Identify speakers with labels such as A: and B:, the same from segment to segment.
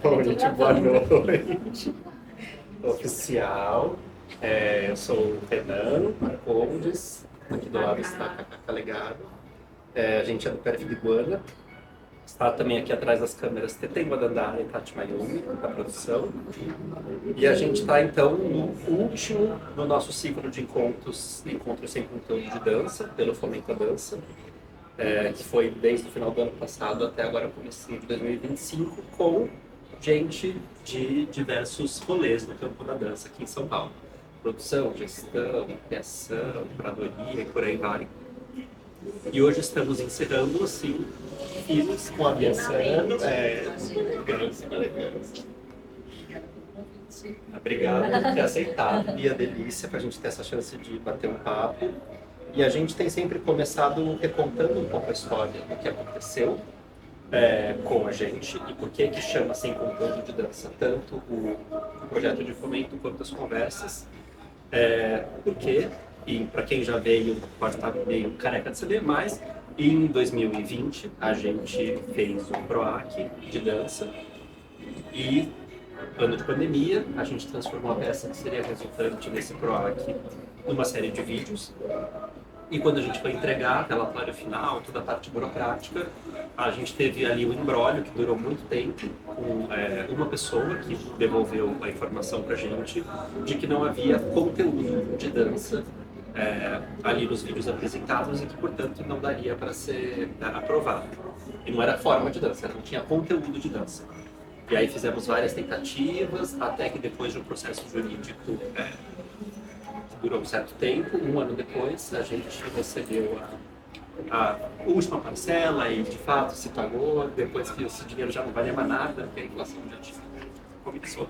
A: Bom, gente, boa noite. Oficial. Eu sou o Renan Marcondes, aqui do lado está a Cacá Legado. A gente é do Perfil Iguana. Está também aqui atrás das câmeras Tetê Guadandara e Tati Mayumi, da produção. E a gente está, então, no último do nosso ciclo de encontros sem conteúdo de dança, pelo Fomento à Dança, que foi desde o final do ano passado até agora, comecinho de 2025, com gente de diversos rolês no campo da dança aqui em São Paulo. Produção, gestão, criação, curadoria e por aí vai. E hoje estamos encerrando, assim, firmes com a aviação. Obrigado por ter aceitado, Bia, delícia, para a gente ter essa chance de bater um papo. E a gente tem sempre começado recontando um pouco a história do que aconteceu com a gente e por que chama Sem Conteúdo de Dança tanto o projeto de fomento quanto as conversas. Porque, e para quem já veio, pode estar meio careca de saber, mas em 2020 a gente fez um PROAC de dança e, ano de pandemia, a gente transformou a peça que seria resultante desse PROAC numa série de vídeos. E quando a gente foi entregar aquela relatório final, toda a parte burocrática, a gente teve ali um imbróglio que durou muito tempo, com uma pessoa que devolveu a informação para a gente de que não havia conteúdo de dança ali nos vídeos apresentados e que, portanto, não daria para ser aprovado. E não era forma de dança, não tinha conteúdo de dança. E aí fizemos várias tentativas, até que depois de um processo jurídico durou um certo tempo, um ano depois, a gente recebeu a última parcela e, de fato, se pagou, depois que esse dinheiro já não valia mais nada, porque a inflação já tinha começou.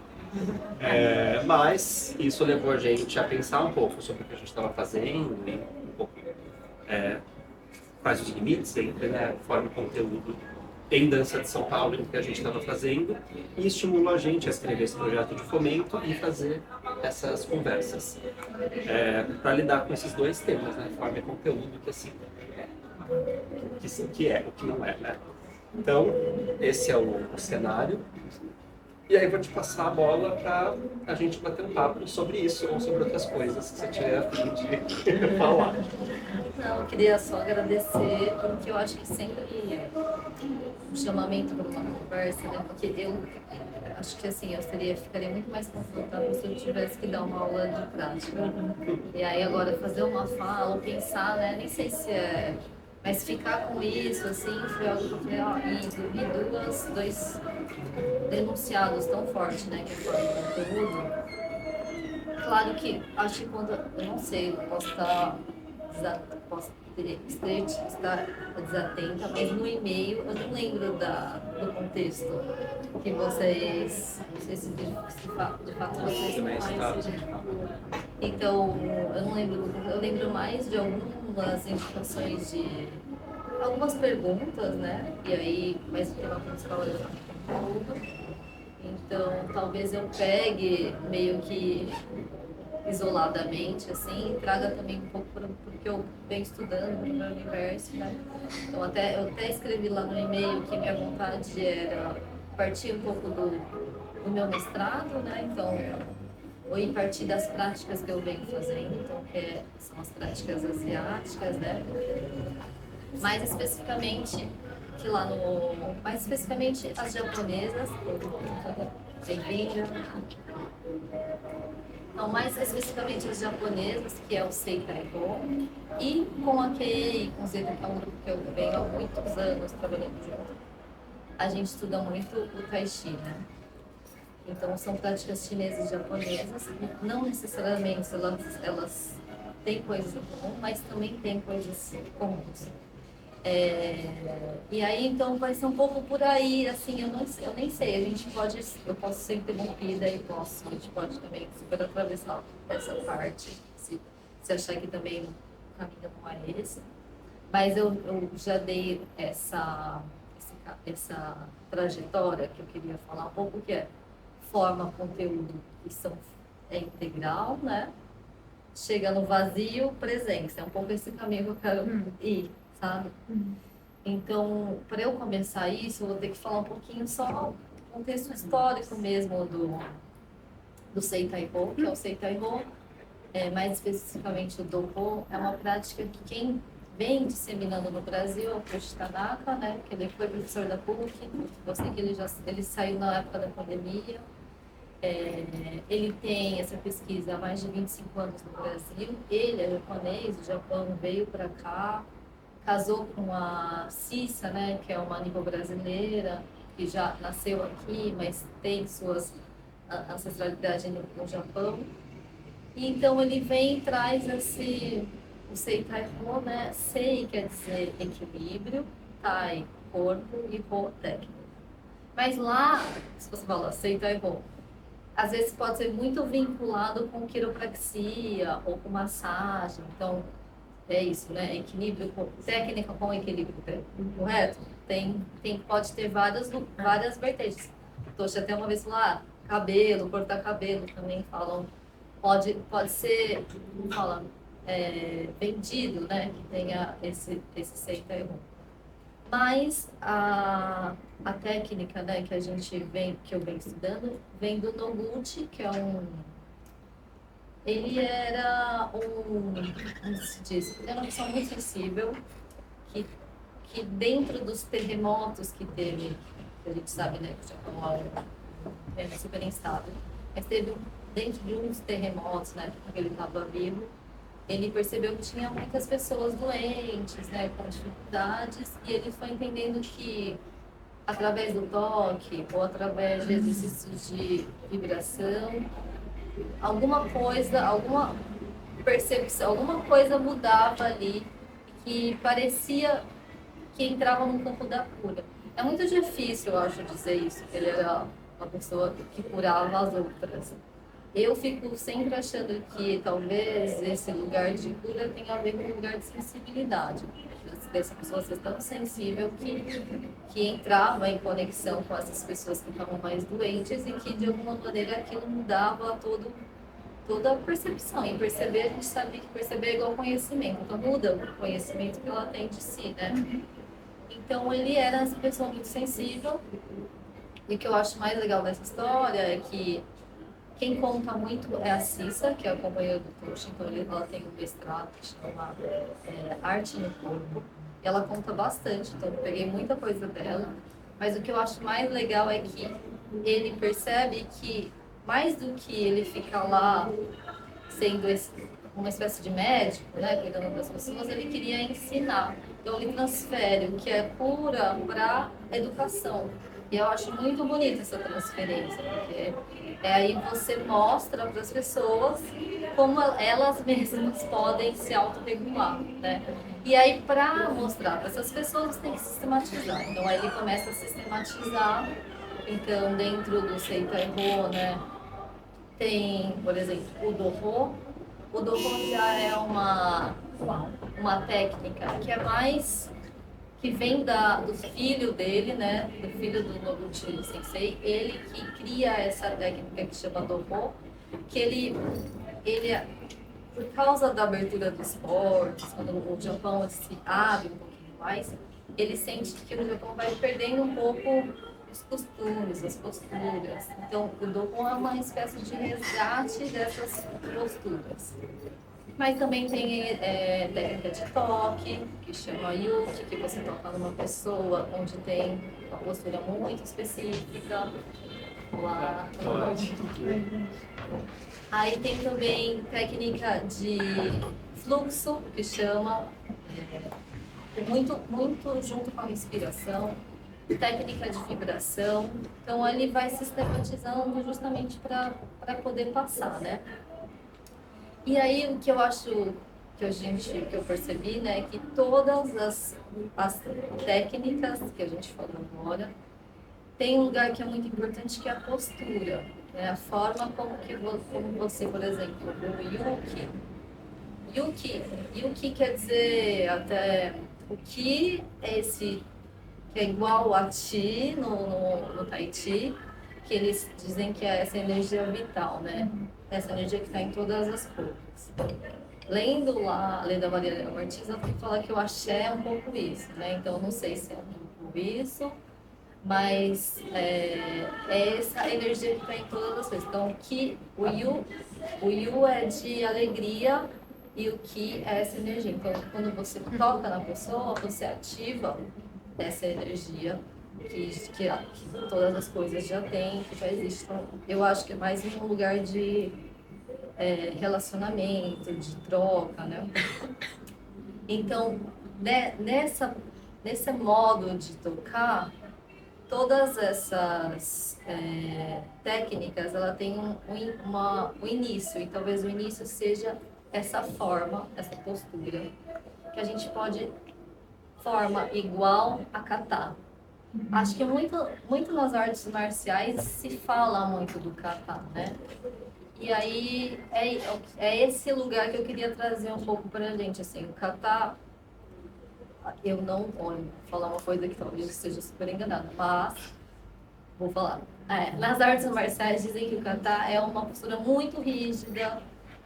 A: Mas isso levou a gente a pensar um pouco sobre o que a gente estava fazendo e um pouco quais os limites entre forma e conteúdo em dança de São Paulo, em que a gente estava fazendo, e estimulou a gente a escrever esse projeto de fomento e fazer essas conversas para lidar com esses dois temas, né? Forma e conteúdo, que assim, que é o que não é, né? Então, esse é o cenário. E aí eu vou te passar a bola para a gente bater um papo sobre isso ou sobre outras coisas que você tiver a fim de falar.
B: Não, eu queria só agradecer, porque eu acho que sempre um chamamento para uma conversa, né? Porque eu acho que assim, ficaria muito mais confortável se eu tivesse que dar uma aula de prática. E aí agora fazer uma fala, ou pensar, né? Nem sei se é. Mas ficar com isso, assim, foi algo que e dois denunciados tão fortes, né? Que foi o conteúdo. Claro que acho que quando, eu não sei, posso estar desatenta, mas no e-mail eu não lembro do contexto que vocês, não sei se de fato vocês
A: Também está.
B: então, eu não lembro, eu lembro mais de algumas indicações de algumas perguntas, né? E aí, mas o tema principal é conteúdo. Então, talvez eu pegue meio que isoladamente, assim, e traga também um pouco porque eu venho estudando no meu universo, né? Então, eu até escrevi lá no e-mail que minha vontade era partir um pouco do meu mestrado, né? Então, ou em partir das práticas que eu venho fazendo, então, são as práticas asiáticas, né? Mais especificamente, mais especificamente as japonesas, bem-vinda. Não, mais especificamente as japonesas, que é o Seikaiko, e com a Kei, com o Zeta, que é um grupo que eu venho há muitos anos trabalhando junto, a gente estuda muito o Tai Chi, né? Então, são práticas chinesas e japonesas, não necessariamente elas têm coisas em comum, mas também têm coisas comuns. E aí, então, vai ser um pouco por aí, assim, eu nem sei, eu posso ser interrompida e a gente pode também super atravessar essa parte, se achar que também o caminho não é esse. Mas eu já dei essa trajetória que eu queria falar um pouco, que é forma, conteúdo, é integral, né? Chega no vazio, presença. É um pouco esse caminho que eu quero ir, sabe? Então, para eu começar isso, eu vou ter que falar um pouquinho só contexto histórico mesmo do Seitai-ho, que é o Seitai-ho, mais especificamente o Do-ho, é uma prática que quem vem disseminando no Brasil é o Koichi Tanaka, né, que ele foi professor da PUC, eu sei que ele saiu na época da pandemia. Ele tem essa pesquisa há mais de 25 anos no Brasil. Ele é japonês, o Japão veio para cá, casou com a Cissa, né, que é uma nipo-brasileira, que já nasceu aqui, mas tem suas ancestralidade no Japão. E então ele vem e traz o Seitai-ho, né? Sei quer dizer equilíbrio, Tai, corpo e Ho, técnica. Mas lá, se você fala Seitai-ho, às vezes pode ser muito vinculado com quiropraxia ou com massagem. Então, é isso, né? Equilíbrio, técnica com equilíbrio, correto? Pode ter várias vertentes. Tocha até uma vez lá, cabelo, cortar cabelo também falam. Pode ser, como fala, vendido, né? Que tenha esse Seitai-ho. Mas a técnica, né, que eu venho estudando, vem do Noguchi, que é ele era como se diz, ele era uma pessoa muito sensível, que dentro dos terremotos que teve, que a gente sabe, né, que o Japão é super instável, mas teve dentro de uns terremotos, né, que ele estava vivo, ele percebeu que tinha muitas pessoas doentes, né, com dificuldades, e ele foi entendendo que, através do toque ou através de exercícios de vibração, alguma percepção, alguma coisa mudava ali, que parecia que entrava no campo da cura. É muito difícil, eu acho, dizer isso, que ele era uma pessoa que curava as outras. Eu fico sempre achando que talvez esse lugar de cura tenha a ver com um lugar de sensibilidade. Dessa pessoa ser tão sensível que entrava em conexão com essas pessoas que estavam mais doentes e que de alguma maneira aquilo mudava toda a percepção. E perceber, a gente sabe que perceber é igual conhecimento. Então muda o conhecimento que ela tem de si, né? Então ele era essa pessoa muito sensível. E o que eu acho mais legal dessa história é que quem conta muito é a Cissa, que é a companheira do Toshi, então ela tem um mestrado que chama Arte no Corpo. Ela conta bastante, então eu peguei muita coisa dela. Mas o que eu acho mais legal é que ele percebe que, mais do que ele ficar lá sendo uma espécie de médico, né, cuidando das pessoas, ele queria ensinar. Então ele transfere o que é cura para educação. E eu acho muito bonita essa transferência, porque aí você mostra para as pessoas como elas mesmas podem se autorregular, né? E aí, para mostrar para essas pessoas, tem que sistematizar. Então, aí ele começa a sistematizar. Então, dentro do Seitai-ho, né, tem, por exemplo, o Do-ho. O Do-ho já é uma técnica que é mais que vem do filho dele, né, do filho do Noguchi Sensei, ele que cria essa técnica que chama Do-ho, que ele por causa da abertura dos esportes, quando o Japão se abre um pouquinho mais, ele sente que o Japão vai perdendo um pouco os costumes, as posturas. Então, o Do-ho é uma espécie de resgate dessas posturas. Mas também tem técnica de toque, que chama Yuki, que você toca numa pessoa onde tem uma postura muito específica. Lá. Aí tem também técnica de fluxo, que chama, muito, muito junto com a respiração, técnica de vibração. Então ele vai sistematizando justamente para poder passar, né? E aí o que eu acho que eu percebi, né, é que todas as técnicas que a gente falou agora tem um lugar que é muito importante, que é a postura, né? A forma como você, por exemplo, o Yuki quer dizer até o que é esse, que é igual a Ti no Tai Chi, que eles dizem que é essa energia vital, né? Essa energia que está em todas as cores. Lendo lá a Lei da Maria Martins, ela fala que o axé é um pouco isso, né? Então, eu não sei se é um pouco isso, Mas é essa energia que está em todas as coisas. Então, o yu é de alegria e o ki é essa energia. Então, quando você toca na pessoa, você ativa essa energia que todas as coisas já têm, que já existem. Então, eu acho que é mais um lugar de relacionamento, de troca, né? Então, nesse modo de tocar, todas essas técnicas, ela tem um início, e talvez o início seja essa forma, essa postura, que a gente pode forma igual a kata. Acho que muito nas artes marciais se fala muito do kata, né? E aí é esse lugar que eu queria trazer um pouco para a gente, assim, o kata, eu não, olha, vou falar uma coisa que talvez eu esteja super enganada, mas vou falar. Nas artes marciais dizem que o kata é uma postura muito rígida,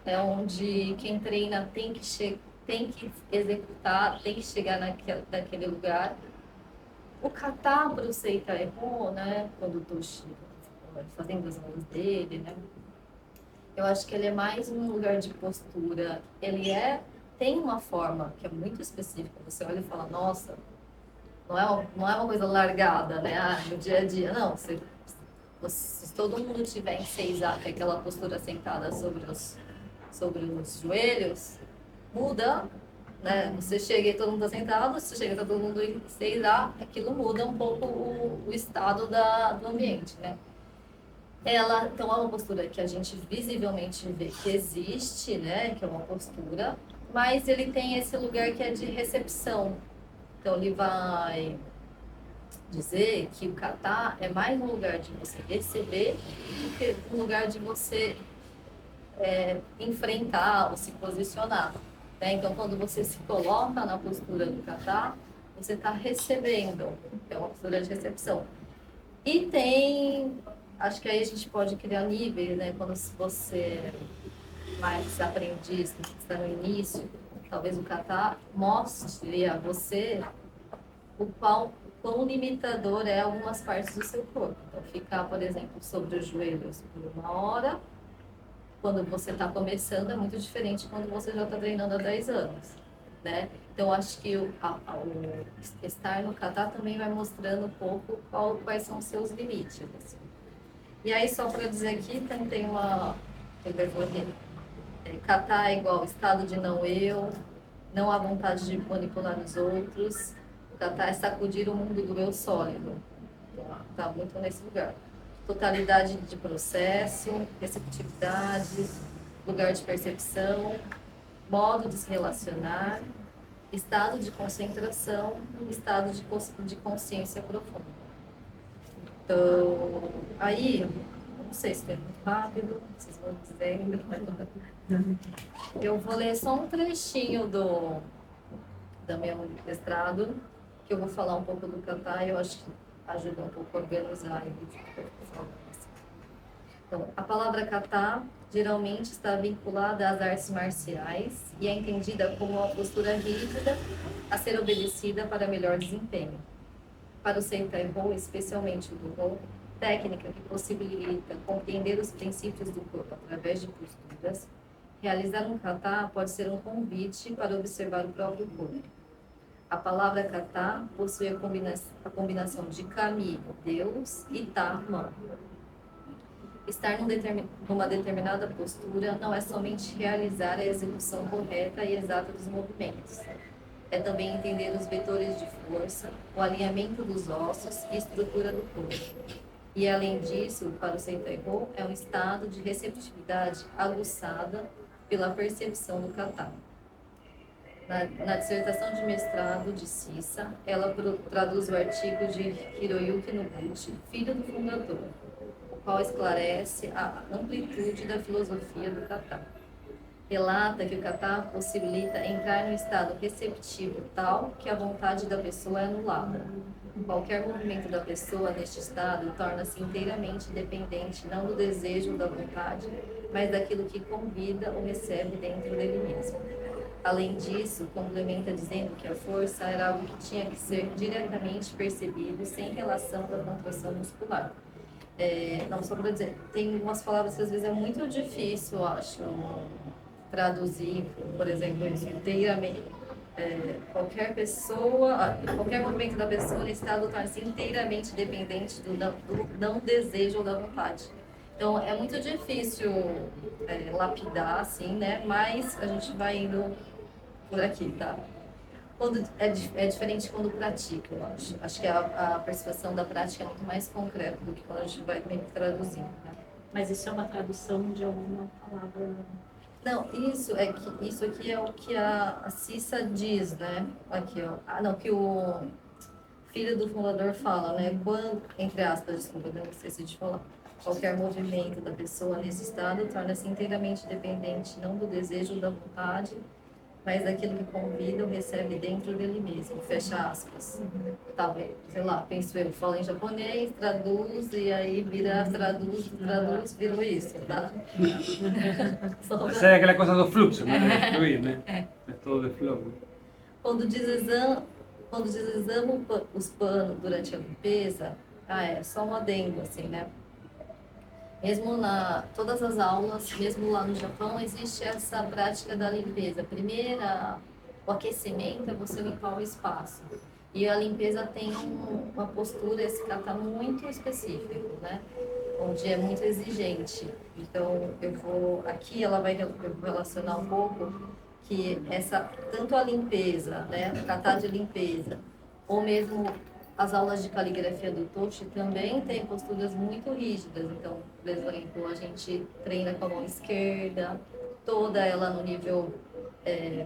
B: é onde quem treina tem que executar, tem que chegar naquele lugar. O kata para o Seita Erro, né, quando eu estou fazendo as aulas dele, né, eu acho que ele é mais um lugar de postura. Tem uma forma que é muito específica. Você olha e fala, nossa, não é uma coisa largada, né? No dia a dia. Não, se todo mundo tiver em Seiza, que é aquela postura sentada sobre os joelhos, muda, né? Você chega e todo mundo está sentado, você chega e está todo mundo em Seiza, aquilo muda um pouco o estado do ambiente, né? Então, é uma postura que a gente visivelmente vê que existe, né? Que é uma postura, mas ele tem esse lugar que é de recepção. Então, ele vai dizer que o kata é mais um lugar de você receber do que um lugar de você enfrentar ou se posicionar. Né? Então, quando você se coloca na postura do kata, você está recebendo, é uma postura de recepção. E acho que aí a gente pode criar níveis, né? Quando você mais aprendiz, que está no início, talvez o kata mostre a você quão limitador é algumas partes do seu corpo. Então, ficar, por exemplo, sobre os joelhos por 1 hora, quando você está começando, é muito diferente quando você já está treinando há 10 anos, né? Então, acho que o estar no kata também vai mostrando um pouco quais são os seus limites. Assim. E aí, só para dizer aqui, tem uma... Kata é igual estado de não eu, não há vontade de manipular os outros. Kata é sacudir o mundo do eu sólido. Está muito nesse lugar. Totalidade de processo, receptividade, lugar de percepção, modo de se relacionar, estado de concentração, estado de consciência profunda. Então, aí, não sei se é muito rápido, vocês vão dizendo. Eu vou ler só um trechinho do meu mestrado, que eu vou falar um pouco do cantar e eu acho que ajuda um pouco a organizar. Então, a palavra kata geralmente está vinculada às artes marciais e é entendida como uma postura rígida a ser obedecida para melhor desempenho. Para o Sentai Ho, especialmente o do Ho, técnica que possibilita compreender os princípios do corpo através de posturas, realizar um kata pode ser um convite para observar o próprio corpo. A palavra kata possui a combinação de kami, Deus, e ta, mão. Estar numa determinada postura não é somente realizar a execução correta e exata dos movimentos. É também entender os vetores de força, o alinhamento dos ossos e estrutura do corpo. E, além disso, para o Sentai Ho, é um estado de receptividade aguçada pela percepção do kata. Na dissertação de mestrado de Cissa, ela traduz o artigo de Hiroyuki Noguchi, filho do fundador, o qual esclarece a amplitude da filosofia do kata. Relata que o kata possibilita entrar no estado receptivo tal que a vontade da pessoa é anulada. Qualquer movimento da pessoa neste estado torna-se inteiramente dependente não do desejo ou da vontade, mas daquilo que convida ou recebe dentro dele mesmo. Além disso, complementa dizendo que a força era algo que tinha que ser diretamente percebido sem relação da contração muscular. Não, só para dizer, tem umas palavras que às vezes é muito difícil, eu acho, traduzir, por exemplo, inteiramente. Qualquer movimento da pessoa nesse estado torna-se inteiramente dependente do não desejo ou da vontade. Então, é muito difícil lapidar, assim, né? Mas a gente vai indo por aqui, tá? É diferente quando pratica, eu acho. Acho que a percepção da prática é muito mais concreta do que quando a gente vai meio que traduzindo, né?
C: Mas isso é uma tradução de alguma palavra?
B: Não, isso aqui é o que a Cissa diz, né? Aqui, ó. Ah, não, que o filho do fundador fala, né? Quando, entre aspas, desculpa, não esqueci de falar. Qualquer movimento da pessoa nesse estado torna-se inteiramente dependente não do desejo ou da vontade, mas daquilo que convida ou recebe dentro dele mesmo. Fecha aspas. Tá, sei lá, penso eu, falo em japonês, traduz, e aí virou isso, tá? Só pra-
D: Sai aquela coisa do fluxo, né? De fluir, né? É todo de flow.
B: Quando deslizamos os panos durante a limpeza, só um adendo, assim, né? Mesmo todas as aulas, mesmo lá no Japão, existe essa prática da limpeza. O aquecimento é você limpar o espaço. E a limpeza tem uma postura, esse kata muito específico, né? Onde é muito exigente. Então, aqui ela vai relacionar um pouco que tanto a limpeza, né? O kata de limpeza, ou mesmo as aulas de caligrafia do Toshi também têm posturas muito rígidas. Então, por exemplo, a gente treina com a mão esquerda, toda ela no nível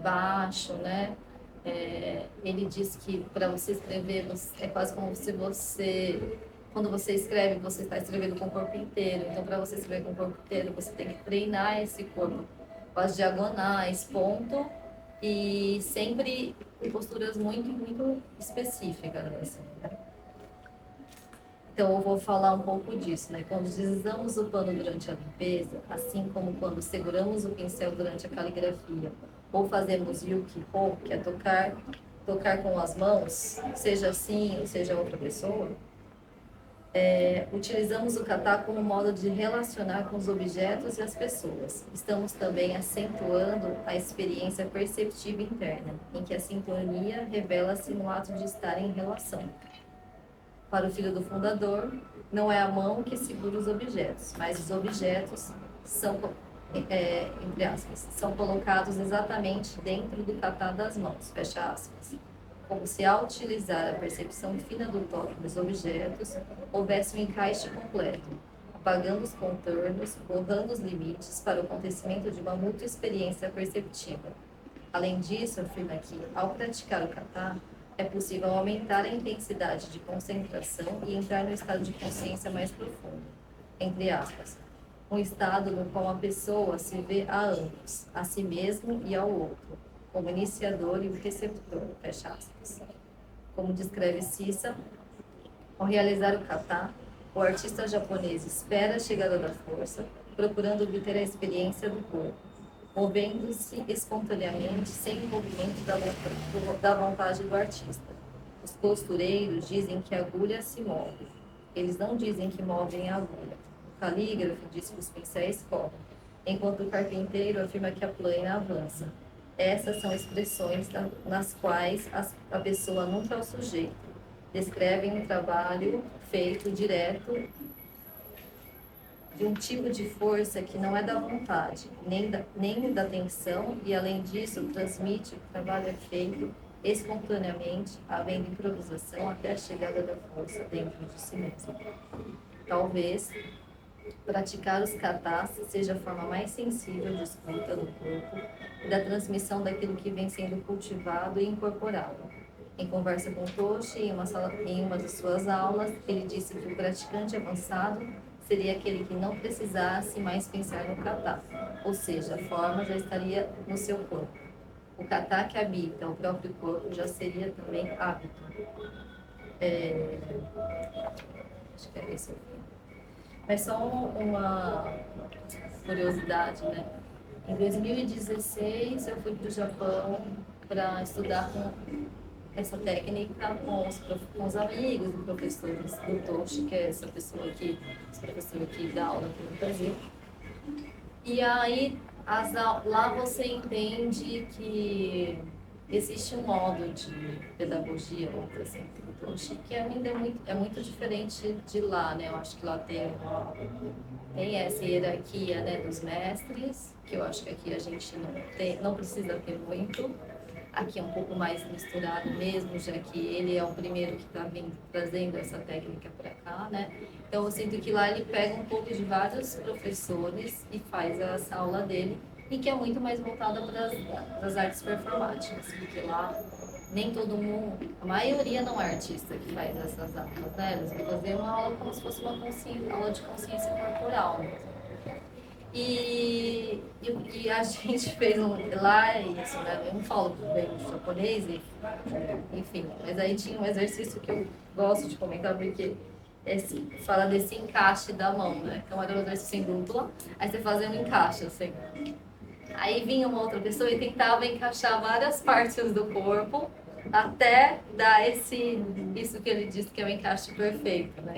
B: baixo, né? Ele diz que para você escrever é quase como se quando você escreve, você está escrevendo com o corpo inteiro. Então, para você escrever com o corpo inteiro, você tem que treinar esse corpo com as diagonais, ponto, e sempre em posturas muito, muito específicas, assim, né? Então, eu vou falar um pouco disso, né? Quando deslizamos o pano durante a limpeza, assim como quando seguramos o pincel durante a caligrafia, ou fazemos yuki-ho, que é tocar com as mãos, seja assim ou seja outra pessoa, utilizamos o kata como modo de relacionar com os objetos e as pessoas. Estamos também acentuando a experiência perceptiva interna, em que a sintonia revela-se no ato de estar em relação. Para o filho do fundador, não é a mão que segura os objetos, mas os objetos entre aspas, são colocados exatamente dentro do kata das mãos, fecha aspas. Como se ao utilizar a percepção fina do toque dos objetos, houvesse um encaixe completo, apagando os contornos, borrando os limites para o acontecimento de uma mútua experiência perceptiva. Além disso, afirma que, ao praticar o kata, é possível aumentar a intensidade de concentração e entrar no estado de consciência mais profundo, entre aspas, um estado no qual a pessoa se vê a ambos, a si mesmo e ao outro, como iniciador e o receptor, fecha aspas. Como descreve Cissa, ao realizar o kata, o artista japonês espera a chegada da força, procurando obter a experiência do corpo, movendo-se espontaneamente sem envolvimento da vontade do artista. Os costureiros dizem que a agulha se move. Eles não dizem que movem a agulha. O calígrafo diz que os pincéis correm, enquanto o carpinteiro afirma que a plana avança. Essas são expressões nas quais a pessoa nunca é o sujeito. Descrevem um trabalho feito direto de um tipo de força que não é da vontade, nem da tensão, e além disso transmite que o trabalho é feito espontaneamente, havendo improvisação até a chegada da força dentro de si mesmo. Talvez praticar os katas seja a forma mais sensível de escuta do corpo e da transmissão daquilo que vem sendo cultivado e incorporado. Em conversa com Toshi, em uma de suas aulas, ele disse que o praticante avançado seria aquele que não precisasse mais pensar no kata, ou seja, a forma já estaria no seu corpo. O kata que habita o próprio corpo já seria também hábito. Acho que é esse o fim. Mas só uma curiosidade, né? Em 2016, eu fui para o Japão para estudar com essa técnica com os amigos e professores do Toshi, que é esse professor que dá aula aqui no Brasil. E aí, lá você entende que existe um modo de pedagogia, vamos dizer assim, do Toshi, que ainda é muito diferente de lá, né? Eu acho que lá tem essa hierarquia, né, dos mestres, que eu acho que aqui a gente não precisa ter muito. Aqui é um pouco mais misturado mesmo, já que ele é o primeiro que está trazendo essa técnica para cá, né? Então eu sinto que lá ele pega um pouco de vários professores e faz essa aula dele, e que é muito mais voltada para as artes performáticas, porque lá nem todo mundo, a maioria não é artista que faz essas aulas, né? Eles vão fazer uma aula como se fosse uma aula de consciência corporal mesmo. E a gente fez lá isso, né? Eu não falo bem japonês, enfim, mas aí tinha um exercício que eu gosto de comentar, porque fala desse encaixe da mão, né? Então era um exercício em dupla, aí você fazia um encaixe, assim. Aí vinha uma outra pessoa e tentava encaixar várias partes do corpo até dar isso que ele disse que é o encaixe perfeito, né?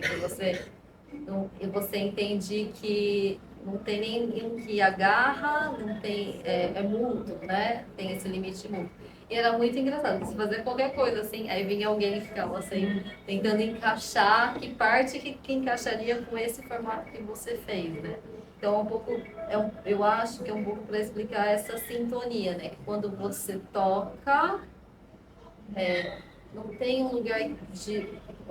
B: E você entende que não tem nenhum que agarra, não tem, é mútuo, né? Tem esse limite mútuo. E era muito engraçado, você fazia qualquer coisa assim, aí vinha alguém e ficava assim, tentando encaixar que parte que encaixaria com esse formato que você fez, né? Então, eu acho que é um pouco para explicar essa sintonia, né? Que quando você toca, não tem um lugar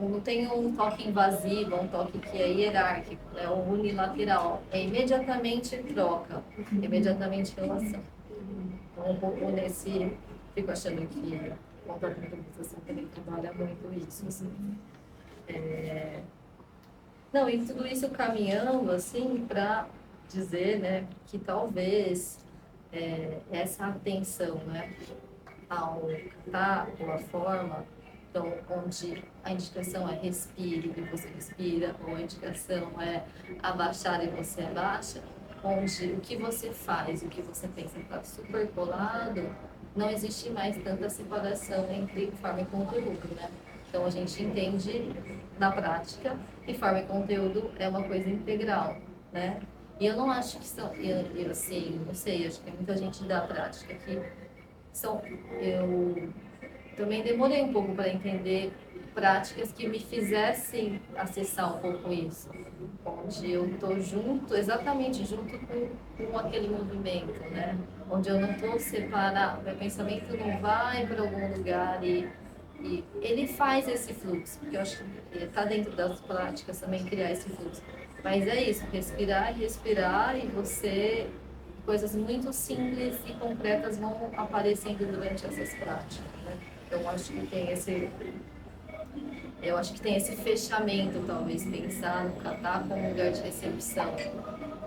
B: não tem um toque invasivo, um toque que é hierárquico, né? Ou unilateral. É imediatamente troca, imediatamente relação. Então, um pouco fico achando que o contato com a organização também trabalha muito isso, assim. Não, e tudo isso caminhando, assim, para dizer, né, que talvez essa atenção, né, ao cantar ou a forma, então, onde a indicação é respire e você respira, ou a indicação é abaixar e você abaixa, onde o que você faz, o que você pensa está super colado, não existe mais tanta separação entre forma e conteúdo, né? Então, a gente entende na prática que forma e conteúdo é uma coisa integral, né? E eu não acho que são, eu assim, não sei, acho que tem muita gente da prática que eu também demorei um pouco para entender práticas que me fizessem acessar um pouco isso, onde eu estou exatamente junto com aquele movimento, né? Onde eu não estou separado, meu pensamento não vai para algum lugar e ele faz esse fluxo, porque eu acho que está dentro das práticas também criar esse fluxo. Mas é isso, respirar e coisas muito simples e concretas vão aparecendo durante essas práticas, né? Então, eu acho que tem esse fechamento, talvez, pensar no kata como um lugar de recepção,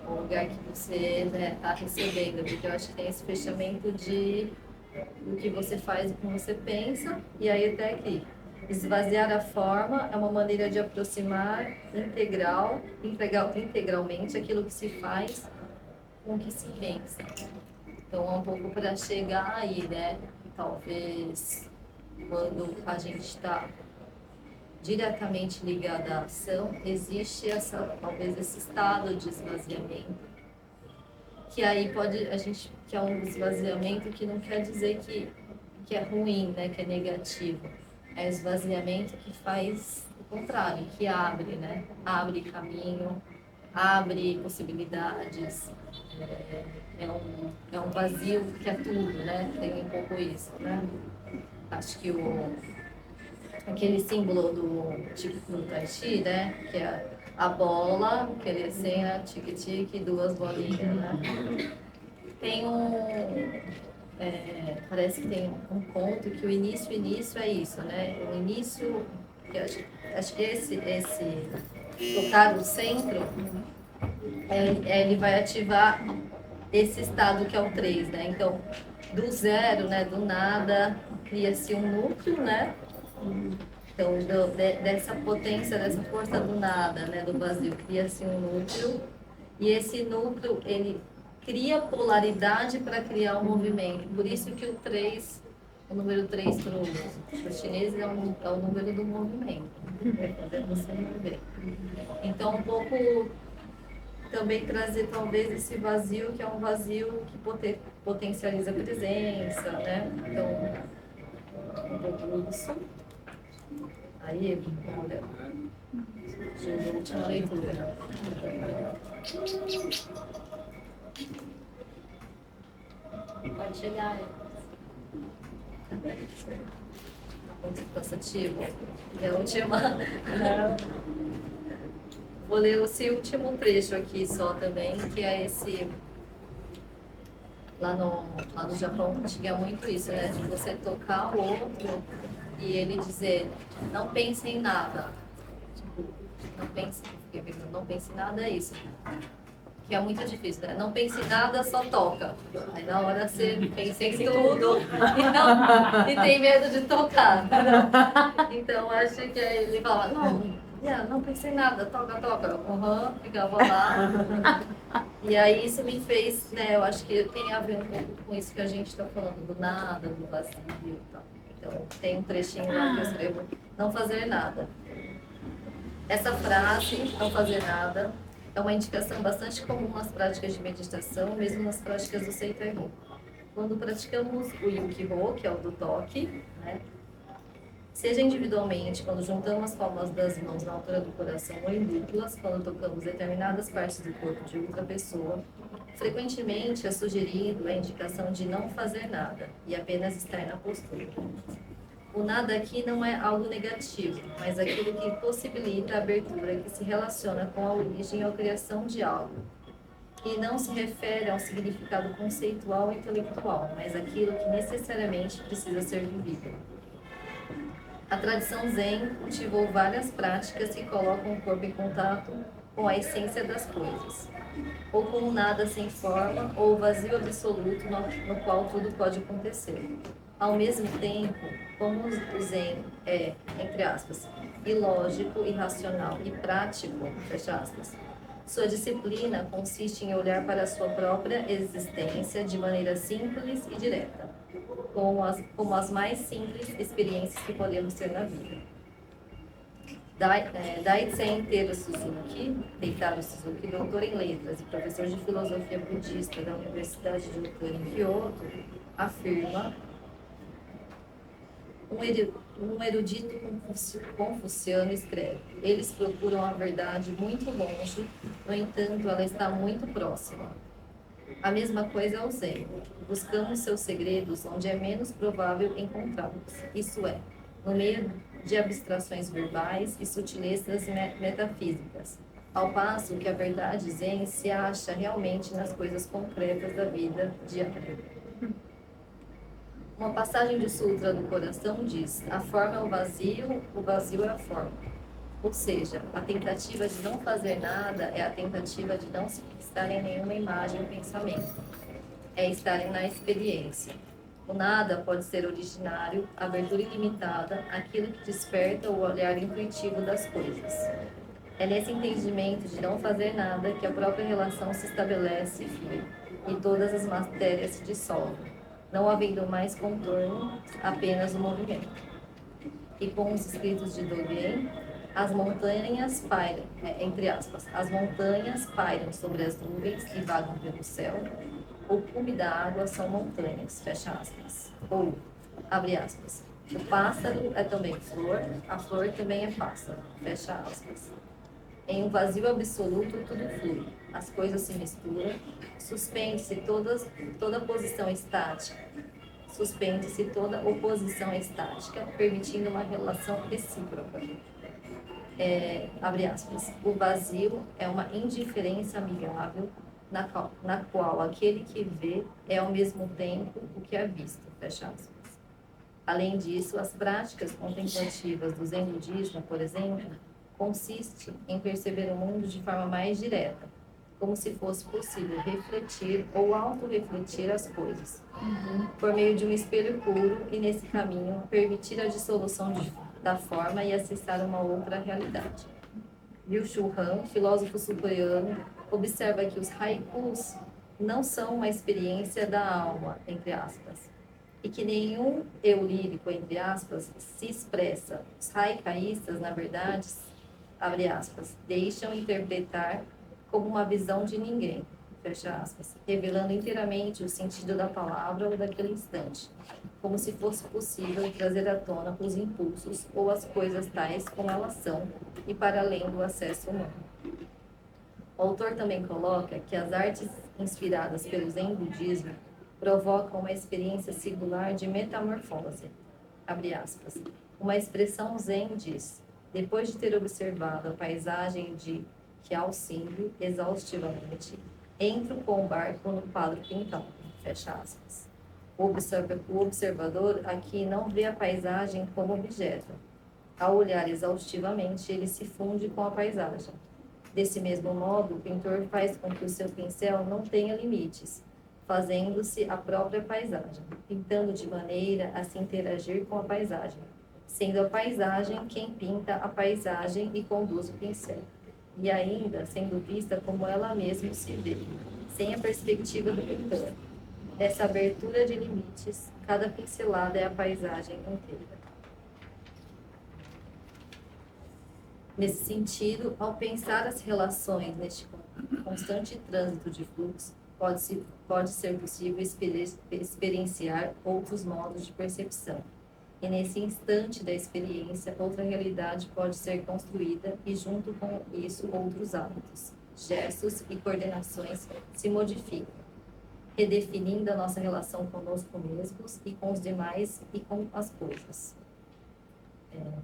B: um lugar que você está recebendo, porque eu acho que tem esse fechamento do que você faz e como você pensa, e aí até aqui. Esvaziar a forma é uma maneira de aproximar integralmente aquilo que se faz com o que se pensa. Então, é um pouco para chegar aí, né? Talvez quando a gente está diretamente ligado à ação, existe talvez esse estado de esvaziamento, que aí que é um esvaziamento que não quer dizer que é ruim, né, que é negativo. É esvaziamento que faz o contrário, que abre, né, abre caminho, abre possibilidades, é um vazio que é tudo, né, tem um pouco isso, né. Acho que aquele símbolo do Tai Chi, né, que é a bola, aquele cena, tique-tique, duas bolinhas, né. Tem parece que tem um conto que o início é isso, né, o início, que acho que esse tocar no centro, ele vai ativar esse estado que é o 3, né, então, do zero, né, do nada, cria-se um núcleo, né? Então, dessa potência, dessa força do nada, né, do vazio, cria-se um núcleo, e esse núcleo, ele cria polaridade para criar um movimento. Por isso que o número 3 para os chineses é o número do movimento. É fazer você mover. Então, um pouco também trazer talvez esse vazio, que é um vazio que potencializa a presença, né? Então, um pouco isso. Aí, olha, a última leitura. Pode chegar. Muito cansativo. É a última. Vou ler esse último trecho aqui só também, que é esse. Lá no Japão tinha muito isso, né? De você tocar o outro e ele dizer, não pense em nada. Tipo, não pense em nada é isso. Que é muito difícil, né? Não pense em nada, só toca. Aí na hora você pensa em tudo e tem medo de tocar. Então acho que aí ele fala, não pense em nada, toca. Ficava lá. E aí isso me fez, né? Eu acho que tem a ver um pouco com isso que a gente está falando, do nada, do vazio e tal. Então tem um trechinho lá que eu escrevo, não fazer nada. Essa frase, não fazer nada, é uma indicação bastante comum nas práticas de meditação, mesmo nas práticas do Seitaiho. Quando praticamos o Yuki-Ho, que é o do toque, né? Seja individualmente, quando juntamos as palmas das mãos na altura do coração, ou em duplas, quando tocamos determinadas partes do corpo de outra pessoa, frequentemente é sugerido a indicação de não fazer nada e apenas estar na postura. O nada aqui não é algo negativo, mas aquilo que possibilita a abertura que se relaciona com a origem ou criação de algo. E não se refere a um significado conceitual ou intelectual, mas aquilo que necessariamente precisa ser vivido. A tradição Zen cultivou várias práticas que colocam o corpo em contato com a essência das coisas, ou com o nada sem forma, ou o vazio absoluto no qual tudo pode acontecer. Ao mesmo tempo, como o Zen é, entre aspas, ilógico, irracional e prático, fecha aspas, sua disciplina consiste em olhar para a sua própria existência de maneira simples e direta, como as mais simples experiências que podemos ter na vida. Daisen Teitaro Suzuki, doutor em letras e professor de filosofia budista da Universidade de Otani, em Kyoto, afirma: um erudito confuciano escreve: eles procuram a verdade muito longe, no entanto, ela está muito próxima. A mesma coisa é o Zen. Buscamos seus segredos onde é menos provável encontrá-los. Isso é, no meio de abstrações verbais e sutilezas metafísicas. Ao passo que a verdade Zen se acha realmente nas coisas concretas da vida diária. Uma passagem do Sutra do Coração diz: a forma é o vazio é a forma. Ou seja, a tentativa de não fazer nada é a tentativa de não se fixar em nenhuma imagem ou pensamento. É estar na experiência. O nada pode ser originário, abertura ilimitada, aquilo que desperta o olhar intuitivo das coisas. É nesse entendimento de não fazer nada que a própria relação se estabelece e flui, e todas as matérias se dissolvem, não havendo mais contorno, apenas o movimento. E com os escritos de Dogen, as montanhas pairam, entre aspas, as montanhas pairam sobre as nuvens e vagam pelo céu. O cume da água são montanhas, fecha aspas. Ou, abre aspas, o pássaro é também flor, a flor também é pássaro, fecha aspas. Em um vazio absoluto, tudo flui, as coisas se misturam, suspende-se toda posição estática, suspende-se toda oposição estática, permitindo uma relação recíproca. Abre aspas, o vazio é uma indiferença amigável na qual aquele que vê é ao mesmo tempo o que é visto, fecha aspas. Além disso, as práticas contemplativas do Zen budismo, por exemplo, consistem em perceber o mundo de forma mais direta, como se fosse possível refletir ou autorrefletir as coisas, por meio de um espelho puro e, nesse caminho, permitir a dissolução da forma e acessar uma outra realidade. Liu Shuhan, filósofo sul-coreano, observa que os haikus não são uma experiência da alma, entre aspas, e que nenhum eu lírico, entre aspas, se expressa. Os haikaístas, na verdade, abre aspas, deixam interpretar como uma visão de ninguém, fecha aspas, revelando inteiramente o sentido da palavra ou daquele instante, como se fosse possível trazer à tona os impulsos ou as coisas tais como elas são e para além do acesso humano. O autor também coloca que as artes inspiradas pelo Zen budismo provocam uma experiência singular de metamorfose. Abre aspas. Uma expressão Zen diz: depois de ter observado a paisagem de Kyaoshingo exaustivamente, entro com o barco no quadro pintado. Fecha aspas. O observador aqui não vê a paisagem como objeto. Ao olhar exaustivamente, ele se funde com a paisagem. Desse mesmo modo, o pintor faz com que o seu pincel não tenha limites, fazendo-se a própria paisagem, pintando de maneira a se interagir com a paisagem, sendo a paisagem quem pinta a paisagem e conduz o pincel, e ainda sendo vista como ela mesma se vê, sem a perspectiva do pintor. Dessa abertura de limites, cada pincelada é a paisagem inteira. Nesse sentido, ao pensar as relações neste constante trânsito de fluxo, pode ser possível experienciar outros modos de percepção. E nesse instante da experiência, outra realidade pode ser construída e, junto com isso, outros hábitos, gestos e coordenações se modificam, redefinindo a nossa relação conosco mesmos e com os demais e com as coisas.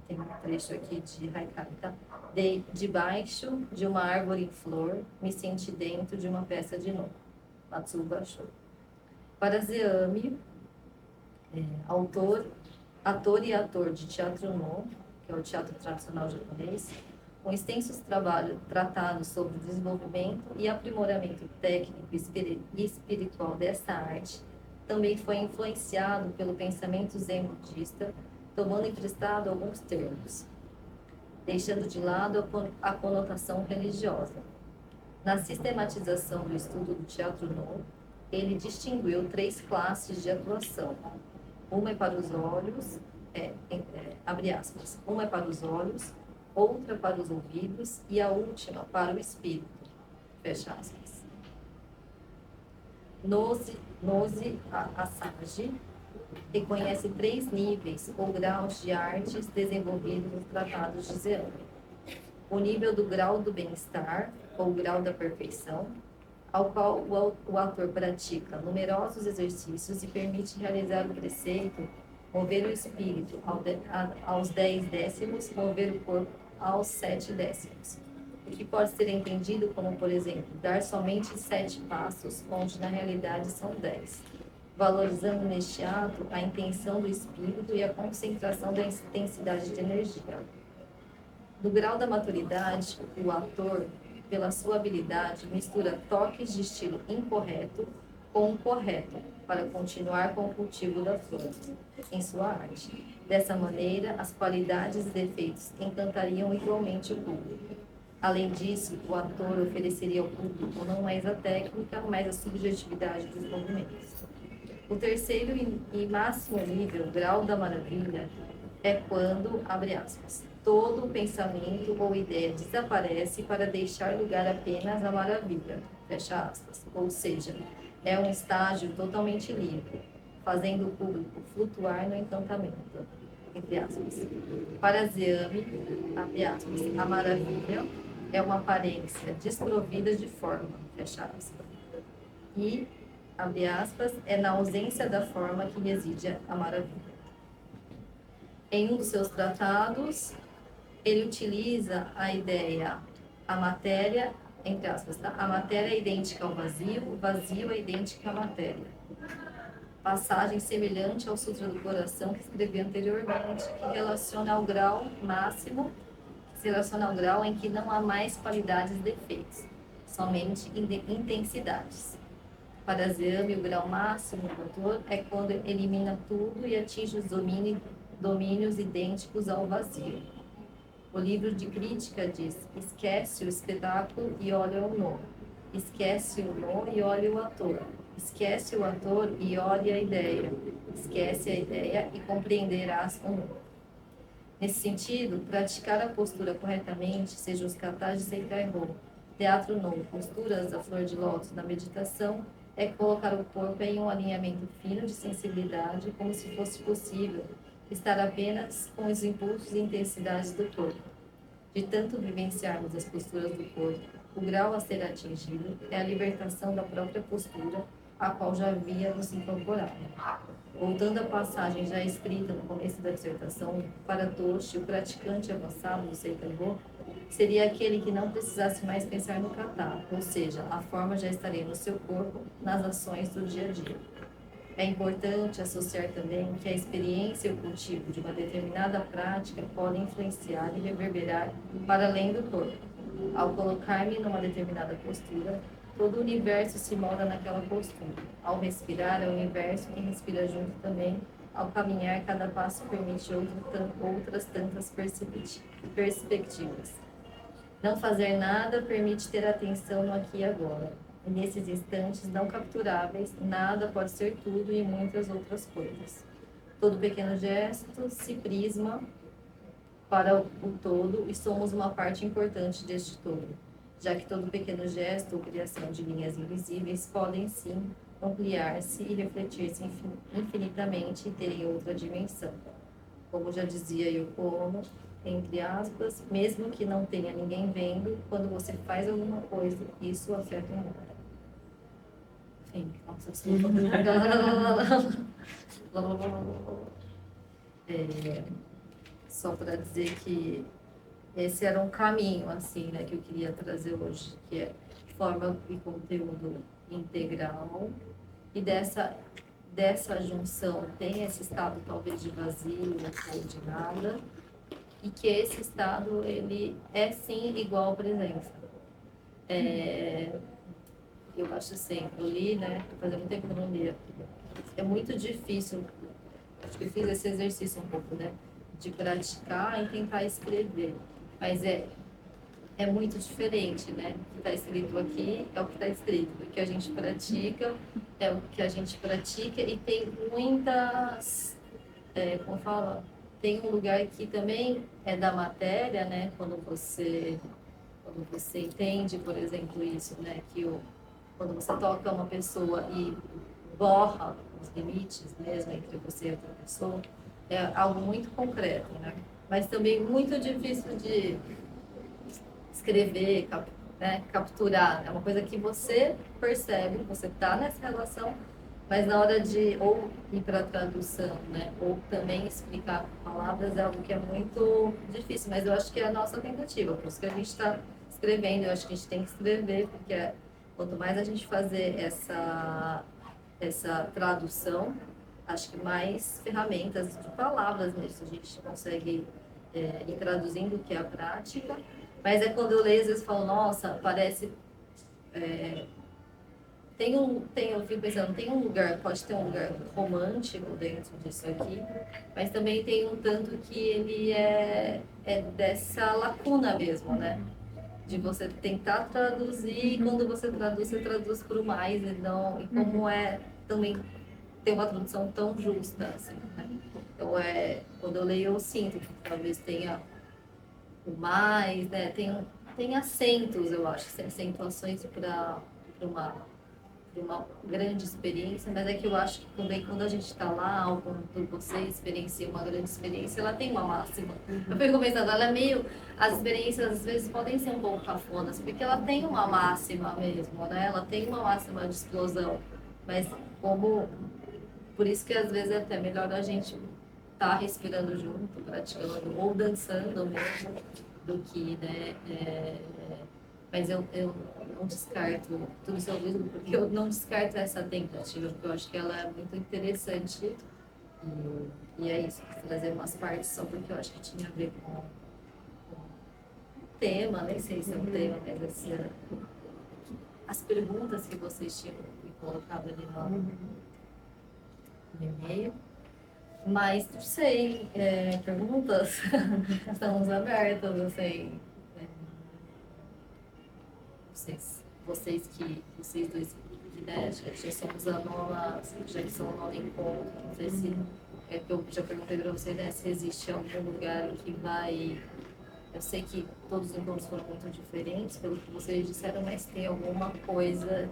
B: Tem um trecho aqui de Haikai, tá? Debaixo de uma árvore em flor, me senti dentro de uma peça de novo. Matsuba Show. Para Zeami, ator e ator de teatro no, que é o teatro tradicional japonês, com extensos tratados sobre o desenvolvimento e aprimoramento técnico e espiritual dessa arte, também foi influenciado pelo pensamento zen budista, tomando emprestado alguns termos, deixando de lado a conotação religiosa. Na sistematização do estudo do teatro no, ele distinguiu 3 classes de atuação. Uma é para os olhos, abre aspas, uma é para os olhos, outra para os ouvidos e a última para o espírito, fecha aspas. Nozi Assaji reconhece 3 níveis ou graus de artes desenvolvidos nos tratados de Zeami. O nível do grau do bem-estar, ou grau da perfeição, ao qual o ator pratica numerosos exercícios e permite realizar o preceito, mover o espírito aos 10 décimos, mover o corpo aos 7 décimos. O que pode ser entendido como, por exemplo, dar somente 7 passos, onde na realidade são 10. Valorizando neste ato a intenção do espírito e a concentração da intensidade de energia. No grau da maturidade, o ator, pela sua habilidade, mistura toques de estilo incorreto com o correto, para continuar com o cultivo da flor em sua arte. Dessa maneira, as qualidades e defeitos encantariam igualmente o público. Além disso, o ator ofereceria ao público não mais a técnica, mas a subjetividade dos movimentos. O terceiro e máximo nível, grau da maravilha, é quando, abre aspas, todo pensamento ou ideia desaparece para deixar lugar apenas à maravilha, fecha aspas. Ou seja, é um estágio totalmente livre, fazendo o público flutuar no encantamento, entre aspas. Para Zeami, abre aspas, a maravilha é uma aparência desprovida de forma, fecha aspas. E abre aspas, é na ausência da forma que reside a maravilha. Em um dos seus tratados, ele utiliza a ideia, a matéria, entre aspas, tá? A matéria é idêntica ao vazio, o vazio é idêntico à matéria. Passagem semelhante ao Sutra do Coração que escrevi anteriormente, que relaciona ao grau máximo, se relaciona ao grau em que não há mais qualidades e defeitos, somente intensidades. Para Zeami, o grau máximo do autor é quando elimina tudo e atinge os domínios idênticos ao vazio. O livro de crítica diz: esquece o espetáculo e olha o novo. Esquece o nó e olha o ator. Esquece o ator e olha a ideia. Esquece a ideia e compreenderás o nó. Nesse sentido, praticar a postura corretamente, seja os katas de Seikaiho, teatro no, posturas da flor de lótus na meditação, é colocar o corpo em um alinhamento fino de sensibilidade, como se fosse possível estar apenas com os impulsos e intensidades do corpo. De tanto vivenciarmos as posturas do corpo, o grau a ser atingido é a libertação da própria postura, a qual já havíamos incorporado. Voltando à passagem já escrita no começo da dissertação, para Toshi, o praticante avançado do Seikaiho seria aquele que não precisasse mais pensar no kata, ou seja, a forma já estaria no seu corpo, nas ações do dia a dia. É importante associar também que a experiência e o cultivo de uma determinada prática podem influenciar e reverberar para além do corpo. Ao colocar-me numa determinada postura, todo o universo se molda naquela postura. Ao respirar, é o universo que respira junto também. Ao caminhar, cada passo permite outras tantas perspectivas. Não fazer nada permite ter atenção no aqui e agora. E nesses instantes não capturáveis, nada pode ser tudo e muitas outras coisas. Todo pequeno gesto se prisma para o todo e somos uma parte importante deste todo, já que todo pequeno gesto ou criação de linhas invisíveis podem sim ampliar-se e refletir-se infinitamente e terem outra dimensão. Como já dizia Yoko Ono, entre aspas, mesmo que não tenha ninguém vendo, quando você faz alguma coisa, isso afeta o mundo. Enfim, nossa, só para dizer que esse era um caminho, assim, né, que eu queria trazer hoje, que é forma e conteúdo integral, e dessa junção tem esse estado talvez de vazio ou de nada, e que esse estado, ele é sim igual à presença. Eu acho assim, eu li, né, fazia muito tempo que eu não lia, é muito difícil, acho que eu fiz esse exercício um pouco, né, de praticar e tentar escrever, mas é muito diferente, né? O que está escrito aqui é o que está escrito. O que a gente pratica é o que a gente pratica e tem muitas, como fala, tem um lugar que também é da matéria, né? Quando você entende, por exemplo, isso, né? Quando você toca uma pessoa e borra os limites mesmo entre você e outra pessoa, é algo muito concreto, né? Mas também muito difícil de escrever, né, capturar. É uma coisa que você percebe, você está nessa relação, mas na hora de ou ir para a tradução, né, ou também explicar com palavras é algo que é muito difícil, mas eu acho que é a nossa tentativa, por isso que a gente está escrevendo, eu acho que a gente tem que escrever, porque quanto mais a gente fazer essa tradução, acho que mais ferramentas de palavras nisso a gente consegue ir traduzindo o que é a prática. Mas é quando eu leio, às vezes falo, nossa, parece. Eu fico pensando, tem um lugar, pode ter um lugar romântico dentro disso aqui, mas também tem um tanto que ele é dessa lacuna mesmo, né? De você tentar traduzir, e quando você traduz por mais, e como também tem uma tradução tão justa, assim, né? Então, quando eu leio, eu sinto que talvez tenha o mais, né? Tem acentos, eu acho, tem acentuações para uma grande experiência, mas é que eu acho que também quando a gente está lá, ou quando você experiencia uma grande experiência, ela tem uma máxima. Eu fico pensando, ela é meio. As experiências às vezes podem ser um pouco cafonas, porque ela tem uma máxima mesmo, né? Ela tem uma máxima de explosão, mas por isso que às vezes é até melhor a gente estar respirando junto, praticando, ou dançando mesmo, do que, né? Mas eu não descarto tudo isso, porque eu não descarto essa tentativa, porque eu acho que ela é muito interessante. E é isso, trazer umas partes só porque eu acho que tinha a ver com o tema, nem sei se é um tema, mas assim, as perguntas que vocês tinham me colocado ali no e-mail. Mas, não sei, perguntas? Estamos abertas, assim. Vocês vocês dois que já estão usando já que são a nova encontro, não sei se é que eu já perguntei para você, né, se existe algum lugar que vai. Eu sei que todos os encontros foram muito diferentes, pelo que vocês disseram, mas tem alguma coisa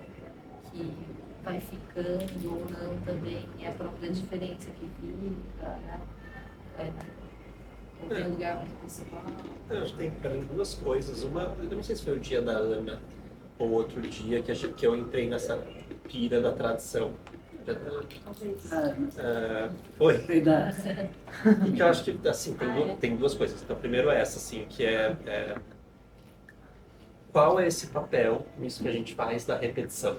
B: que vai ficando ou não também, é a própria diferença que fica, né? Ou tem lugar muito pessoal.
A: Eu acho que tem para mim duas coisas. Uma, eu não sei se foi o dia da Ana ou outro dia que eu entrei nessa pira da tradição.
C: Talvez.
A: Foi.
E: Verdade.
A: E que eu acho que, assim, tem duas coisas. Então, primeiro é essa, assim, que qual é esse papel nisso que a gente faz da repetição?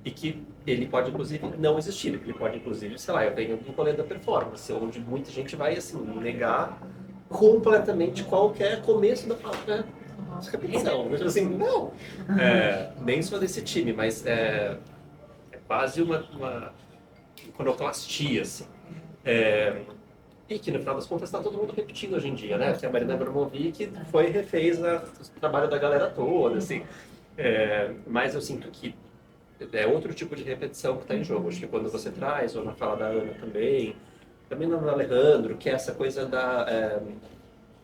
A: E que ele pode, inclusive, não existir. Ele pode, inclusive, sei lá, eu venho do rolê da performance, onde muita gente vai, assim, negar completamente qualquer começo da própria repetição. Eu, assim, não! Nem sou desse time, mas é quase uma iconoclastia, assim. E que, no final das contas, está todo mundo repetindo hoje em dia, né? Que a Marina Abramovic refez o trabalho da galera toda, assim. Mas eu sinto que é outro tipo de repetição que está em jogo. Acho que quando você traz, ou na fala da Ana também no Alejandro, que é essa coisa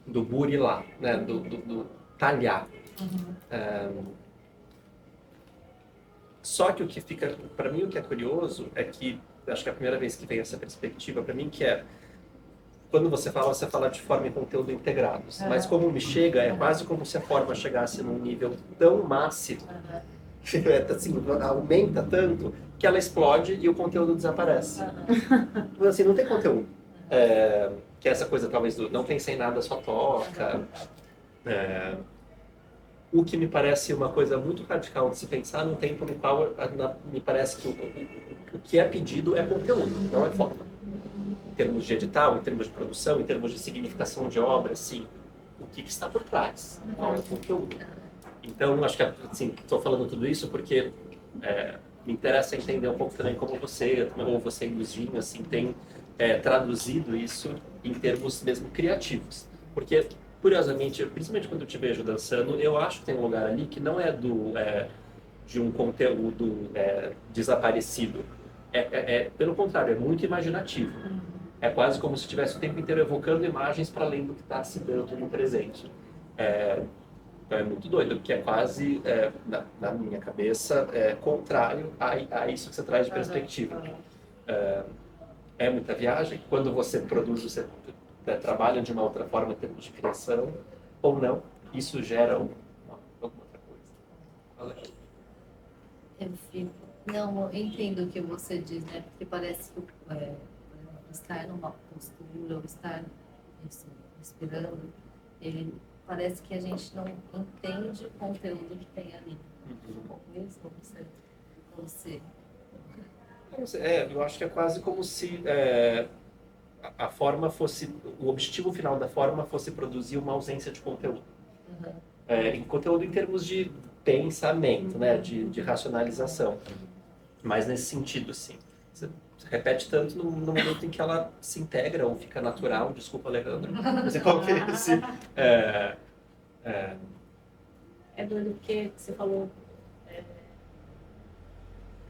A: do burilar, né? Do talhar. Só que o que fica, para mim, o que é curioso é que, acho que é a primeira vez que vem essa perspectiva para mim, que é, quando você fala de forma e conteúdo integrados. Mas como me chega, é quase como se a forma chegasse num nível tão máximo, assim, aumenta tanto, que ela explode e o conteúdo desaparece. Então, assim, não tem conteúdo. Que é essa coisa, talvez, do não pensei em nada, só toca. O que me parece uma coisa muito radical de se pensar num tempo no qual me parece que o que é pedido é conteúdo, não é forma. Em termos de edital, em termos de produção, em termos de significação de obra, assim, o que está por trás, qual é o conteúdo. Então, acho que, assim, estou falando tudo isso porque me interessa entender um pouco também como você, ou você e Luizinho, assim, tem traduzido isso em termos mesmo criativos. Porque, curiosamente, principalmente quando eu te vejo dançando, eu acho que tem um lugar ali que não é de um conteúdo desaparecido. Pelo contrário, é muito imaginativo. É quase como se estivesse o tempo inteiro evocando imagens para além do que está se dando no presente. É muito doido, porque é quase, na minha cabeça, contrário a isso que você traz de perspectiva. É muita viagem. Quando você produz, você trabalha de uma outra forma em termos de criação, ou não. Isso gera alguma outra coisa.
B: Não, eu entendo o que você diz, né? Porque parece que estar numa postura, ou estar respirando, parece que a gente não entende o conteúdo que tem ali. Mesmo você.
A: Eu acho que é quase como se a forma fosse, o objetivo final da forma fosse produzir uma ausência de conteúdo. Em conteúdo em termos de pensamento, né, de racionalização. Mas nesse sentido, sim. Você repete tanto no momento em que ela se integra ou fica natural. Desculpa, Alejandro. Você convence.
C: É doido porque você falou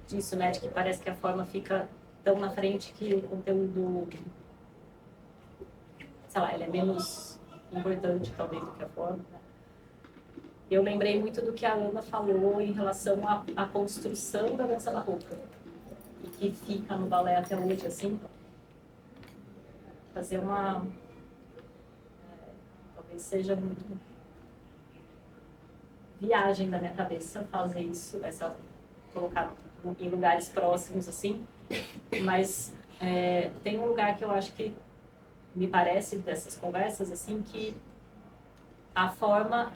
C: disso, né? De que parece que a forma fica tão na frente que o conteúdo, sei lá, ele é menos importante, talvez, do que a forma, né? Eu lembrei muito do que a Ana falou em relação à construção da dança barroca, e que fica no balé até hoje, assim, fazer talvez seja muito viagem da minha cabeça fazer isso, colocar em lugares próximos, assim, mas tem um lugar que eu acho que me parece dessas conversas, assim, que a forma,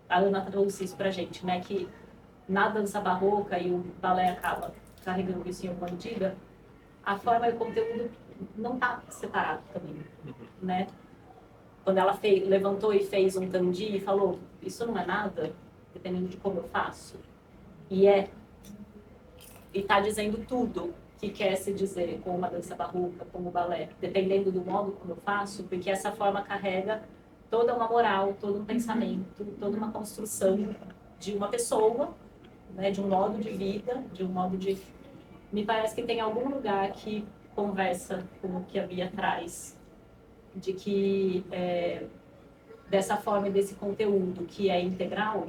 C: a Ana trouxe isso pra gente, né, que na dança barroca e o balé acaba carregando isso em uma medida, a forma e o conteúdo não tá separado também, né? Quando ela levantou e fez um tandi e falou, isso não é nada, dependendo de como eu faço, e tá dizendo tudo que quer se dizer com uma dança barroca, como o balé, dependendo do modo como eu faço, porque essa forma carrega toda uma moral, todo um pensamento, toda uma construção de uma pessoa, né, de um modo de vida, de um modo de... Me parece que tem algum lugar que conversa com o que a Bia traz, de que dessa forma e desse conteúdo que é integral,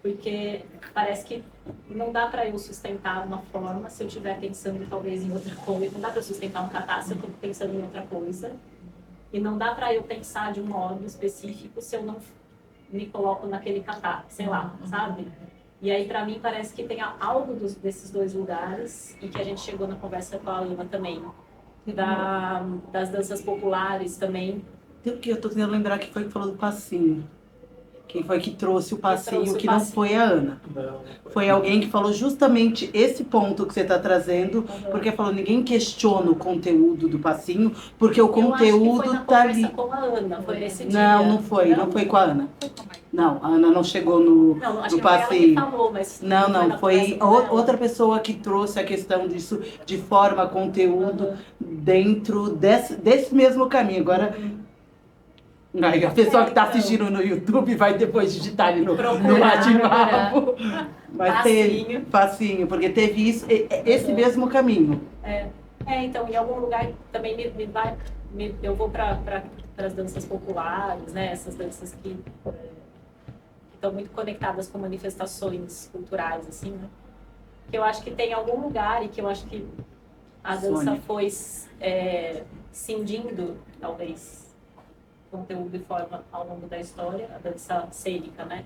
C: porque parece que não dá para eu sustentar uma forma se eu estiver pensando talvez em outra coisa, não dá para sustentar um catarse se eu estou pensando em outra coisa, e não dá para eu pensar de um modo específico se eu não me coloco naquele catarse, sei lá, sabe? E aí, para mim, parece que tem algo desses dois lugares, e que a gente chegou na conversa com a Alana também, das danças populares também.
E: O que eu tô tentando lembrar que foi que falou do passinho. Quem foi que trouxe o passinho,
C: trouxe o
E: que não
C: passinho.
E: foi a Ana.
A: Não,
E: Foi alguém que falou justamente esse ponto que você está trazendo, porque falou, ninguém questiona o conteúdo do passinho, porque o conteúdo tá ali.
C: Com a Ana, foi nesse dia.
E: Não foi com a Ana. Não, a Ana não chegou no
C: acho que
E: passinho.
C: Foi ela que falou, mas
E: Não, foi outra pessoa que trouxe a questão disso de forma, conteúdo, dentro desse mesmo caminho. Agora, aí, a pessoa que está assistindo no YouTube vai depois digitar ali no bate-papo. Mas teve, facinho, porque teve isso, esse mesmo caminho.
C: Então, em algum lugar também eu vou para as danças populares, né? Essas danças que estão muito conectadas com manifestações culturais, assim, né? Que eu acho que tem algum lugar e que eu acho que a dança
E: Sônia.
C: foi cindindo, talvez, conteúdo e forma ao longo da história, a dança cênica, né?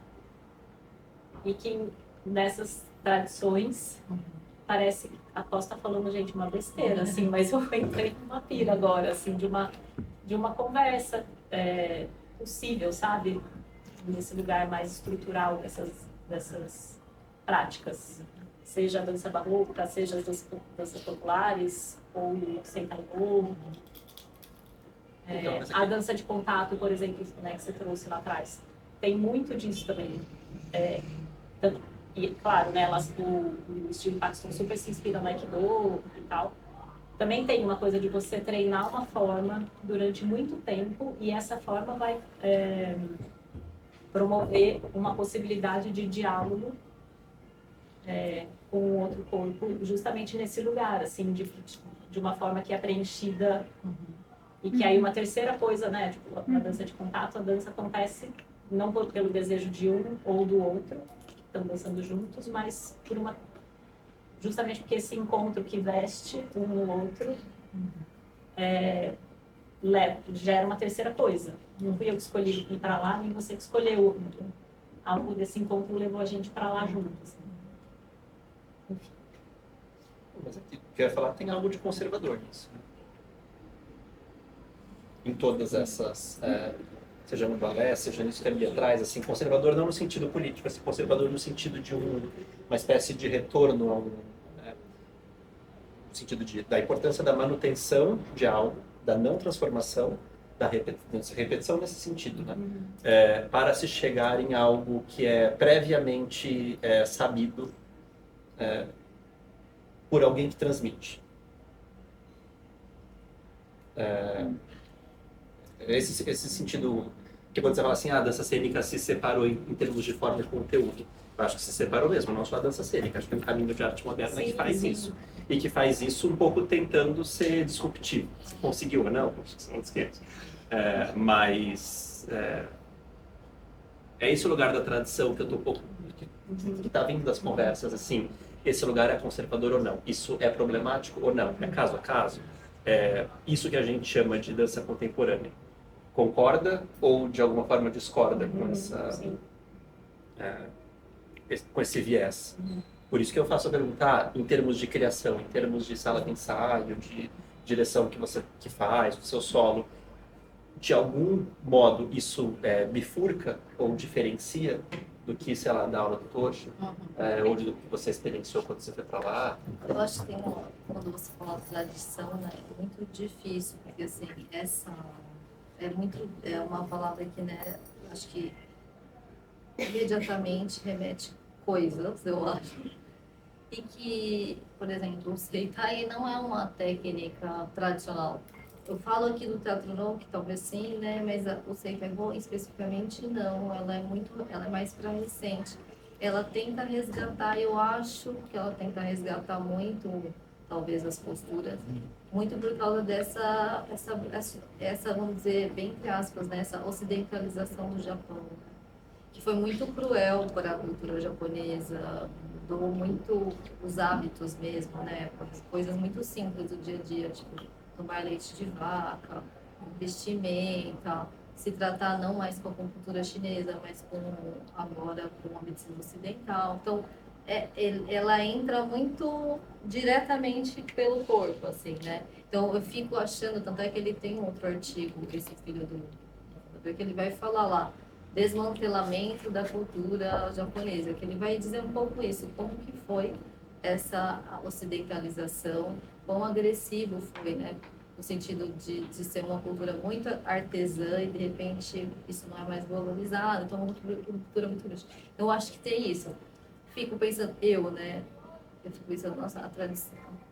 C: E que nessas tradições parece que a Costa tá falando, gente, uma besteira, assim, mas eu entrei numa pira agora, assim, de uma conversa possível, sabe? Nesse lugar mais estrutural dessas práticas. Seja a dança barroca, seja as danças populares, ou o Sentai-No. A dança de contato, por exemplo, né, que você trouxe lá atrás, tem muito disso também. E, claro, né, o estilo Paxton super se inspira no Aikido e tal. Também tem uma coisa de você treinar uma forma durante muito tempo e essa forma vai promover uma possibilidade de diálogo com o outro corpo, justamente nesse lugar, assim, de uma forma que é preenchida. E que aí uma terceira coisa, né, tipo, na dança de contato, a dança acontece não pelo desejo de um ou do outro, que estão dançando juntos, mas justamente porque esse encontro que veste um no outro gera uma terceira coisa. Não fui eu que escolhi ir para lá, nem você que escolheu. Algo desse encontro levou a gente para lá juntos. Enfim.
A: Mas aqui, o que eu ia falar, tem algo de conservador nisso. Né? Em todas essas, seja no balé, seja nisso que a Bia traz, assim, conservador não no sentido político, assim, conservador no sentido de uma espécie de retorno ao, no sentido da importância da manutenção de algo, da não transformação, da repetição nesse sentido, né? Para se chegar em algo que é previamente sabido por alguém que transmite. Esse sentido que quando você fala assim, a dança cênica se separou em termos de forma e conteúdo. Eu acho que se separou mesmo, não só a dança cênica. Acho que é um caminho de arte moderna que faz isso. E que faz isso um pouco tentando ser disruptivo. Se conseguiu ou não, são outros 500. Mas esse o lugar da tradição que eu tô um pouco... que está vindo das conversas, assim, esse lugar é conservador ou não? Isso é problemático ou não? É caso a caso? Isso que a gente chama de dança contemporânea. Concorda ou de alguma forma discorda com esse viés? Por isso que eu faço a pergunta, em termos de criação, em termos de sala de ensaio, de direção que faz, do seu solo, de algum modo isso bifurca ou diferencia do que, sei lá, da aula do Toshi, ou do que você experienciou quando você foi para lá?
B: Eu acho que quando você fala de tradição, né, é muito difícil, porque assim, essa é uma palavra que, né, acho que imediatamente remete coisas, eu acho. E que, por exemplo, o Seitai não é uma técnica tradicional. eu falo aqui do Teatro Novo, que talvez sim, né? Mas o Seitegou especificamente não. Ela é mais para recente. Ela tenta resgatar, eu acho que ela tenta resgatar muito, talvez as posturas, muito por causa essa vamos dizer, bem entre aspas, né? Essa ocidentalização do Japão, que foi muito cruel para a cultura japonesa, mudou muito os hábitos mesmo, né? Coisas muito simples do dia a dia, tipo tomar leite de vaca, vestimenta, se tratar não mais com a cultura chinesa, mas agora com a medicina ocidental. Então, ela entra muito diretamente pelo corpo, assim, né? Então, eu fico achando, tanto é que ele tem um outro artigo, esse filho do que ele vai falar lá, desmantelamento da cultura japonesa, que ele vai dizer um pouco isso, como que foi essa ocidentalização, quão agressivo foi, né? No sentido de ser uma cultura muito artesã e, de repente, isso não é mais valorizado, então é uma cultura muito grande. Eu acho que tem isso. Fico pensando, né? Eu fico pensando, nossa, a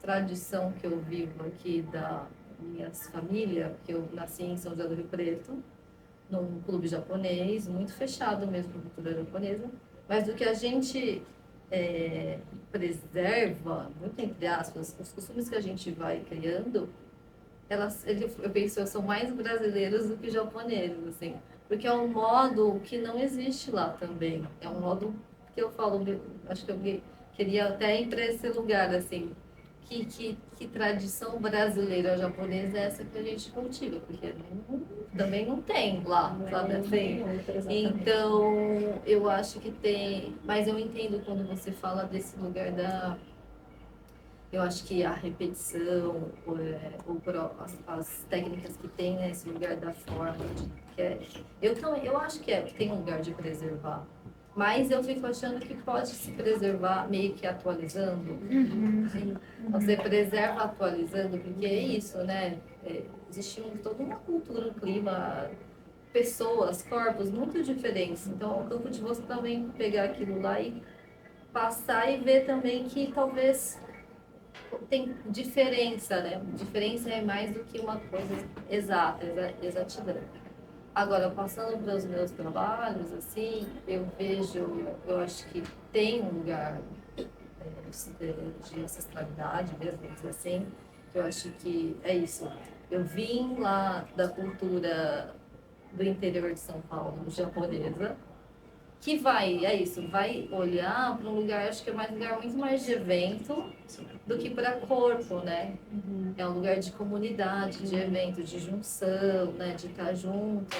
B: tradição que eu vivo aqui da minha família, que eu nasci em São José do Rio Preto, num clube japonês, muito fechado mesmo para a cultura japonesa, mas do que a gente preserva, muito entre aspas, os costumes que a gente vai criando, eu penso, são mais brasileiros do que japoneses, assim, porque é um modo que não existe lá também. É um modo que eu falo, acho que eu queria até ir para esse lugar, assim, que tradição brasileira japonesa é essa que a gente cultiva, porque também não tem lá, sabe assim? Então, eu acho que tem, mas eu entendo quando você fala desse lugar eu acho que a repetição, as técnicas que tem nesse lugar da forma, eu acho que tem um lugar de preservar. Mas eu fico achando que pode se preservar meio que atualizando. Você preserva atualizando, porque é isso, né? Existe toda uma cultura, um clima, pessoas, corpos muito diferentes. Então, é um campo de você também pegar aquilo lá e passar e ver também que talvez tem diferença, né? Diferença é mais do que uma coisa exata, exatidão. Agora, passando para os meus trabalhos, assim, eu acho que tem um lugar de ancestralidade mesmo, vamos dizer assim, que eu acho que é isso. Eu vim lá da cultura do interior de São Paulo, japonesa, que vai olhar para um lugar, acho que é mais um lugar muito mais de evento do que para corpo, né? É um lugar de comunidade, de evento, de junção, né? De estar junto.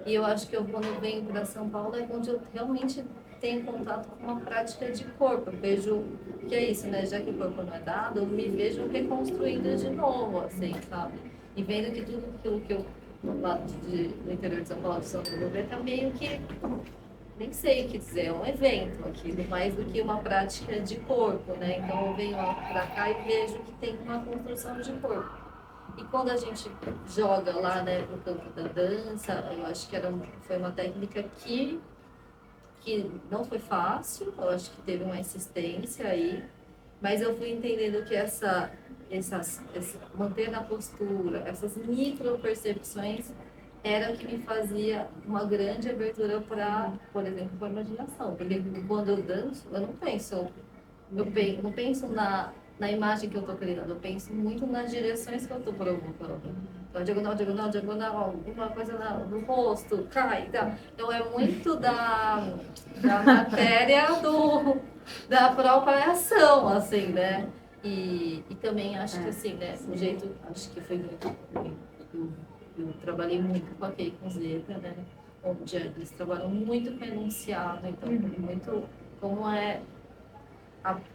B: E eu acho que quando eu venho para São Paulo é onde eu realmente tenho contato com uma prática de corpo. Eu vejo que é isso, né? Já que o corpo não é dado, eu me vejo reconstruindo de novo, assim, sabe? E vendo que tudo aquilo que eu, no lado do interior de São Paulo, de São Paulo, tá meio que nem sei o que dizer, é um evento aquilo, mais do que uma prática de corpo, né? Então eu venho para cá e vejo que tem uma construção de corpo. E quando a gente joga lá, né, no campo da dança, eu acho que foi uma técnica que não foi fácil, eu acho que teve uma insistência aí, mas eu fui entendendo que manter na postura, essas micro-percepções era o que me fazia uma grande abertura para, por exemplo, para a imaginação. Porque quando eu danço, eu não penso na imagem que eu estou criando, eu penso muito nas direções que eu estou provocando. Então, diagonal, alguma coisa no rosto, cai, tá. Então, é muito da matéria da própria ação, assim, né? E também acho que, assim, né, o jeito, acho que foi muito... Eu trabalhei muito com a Kei com Zeta, né? Onde eles trabalham muito com enunciado, então, muito como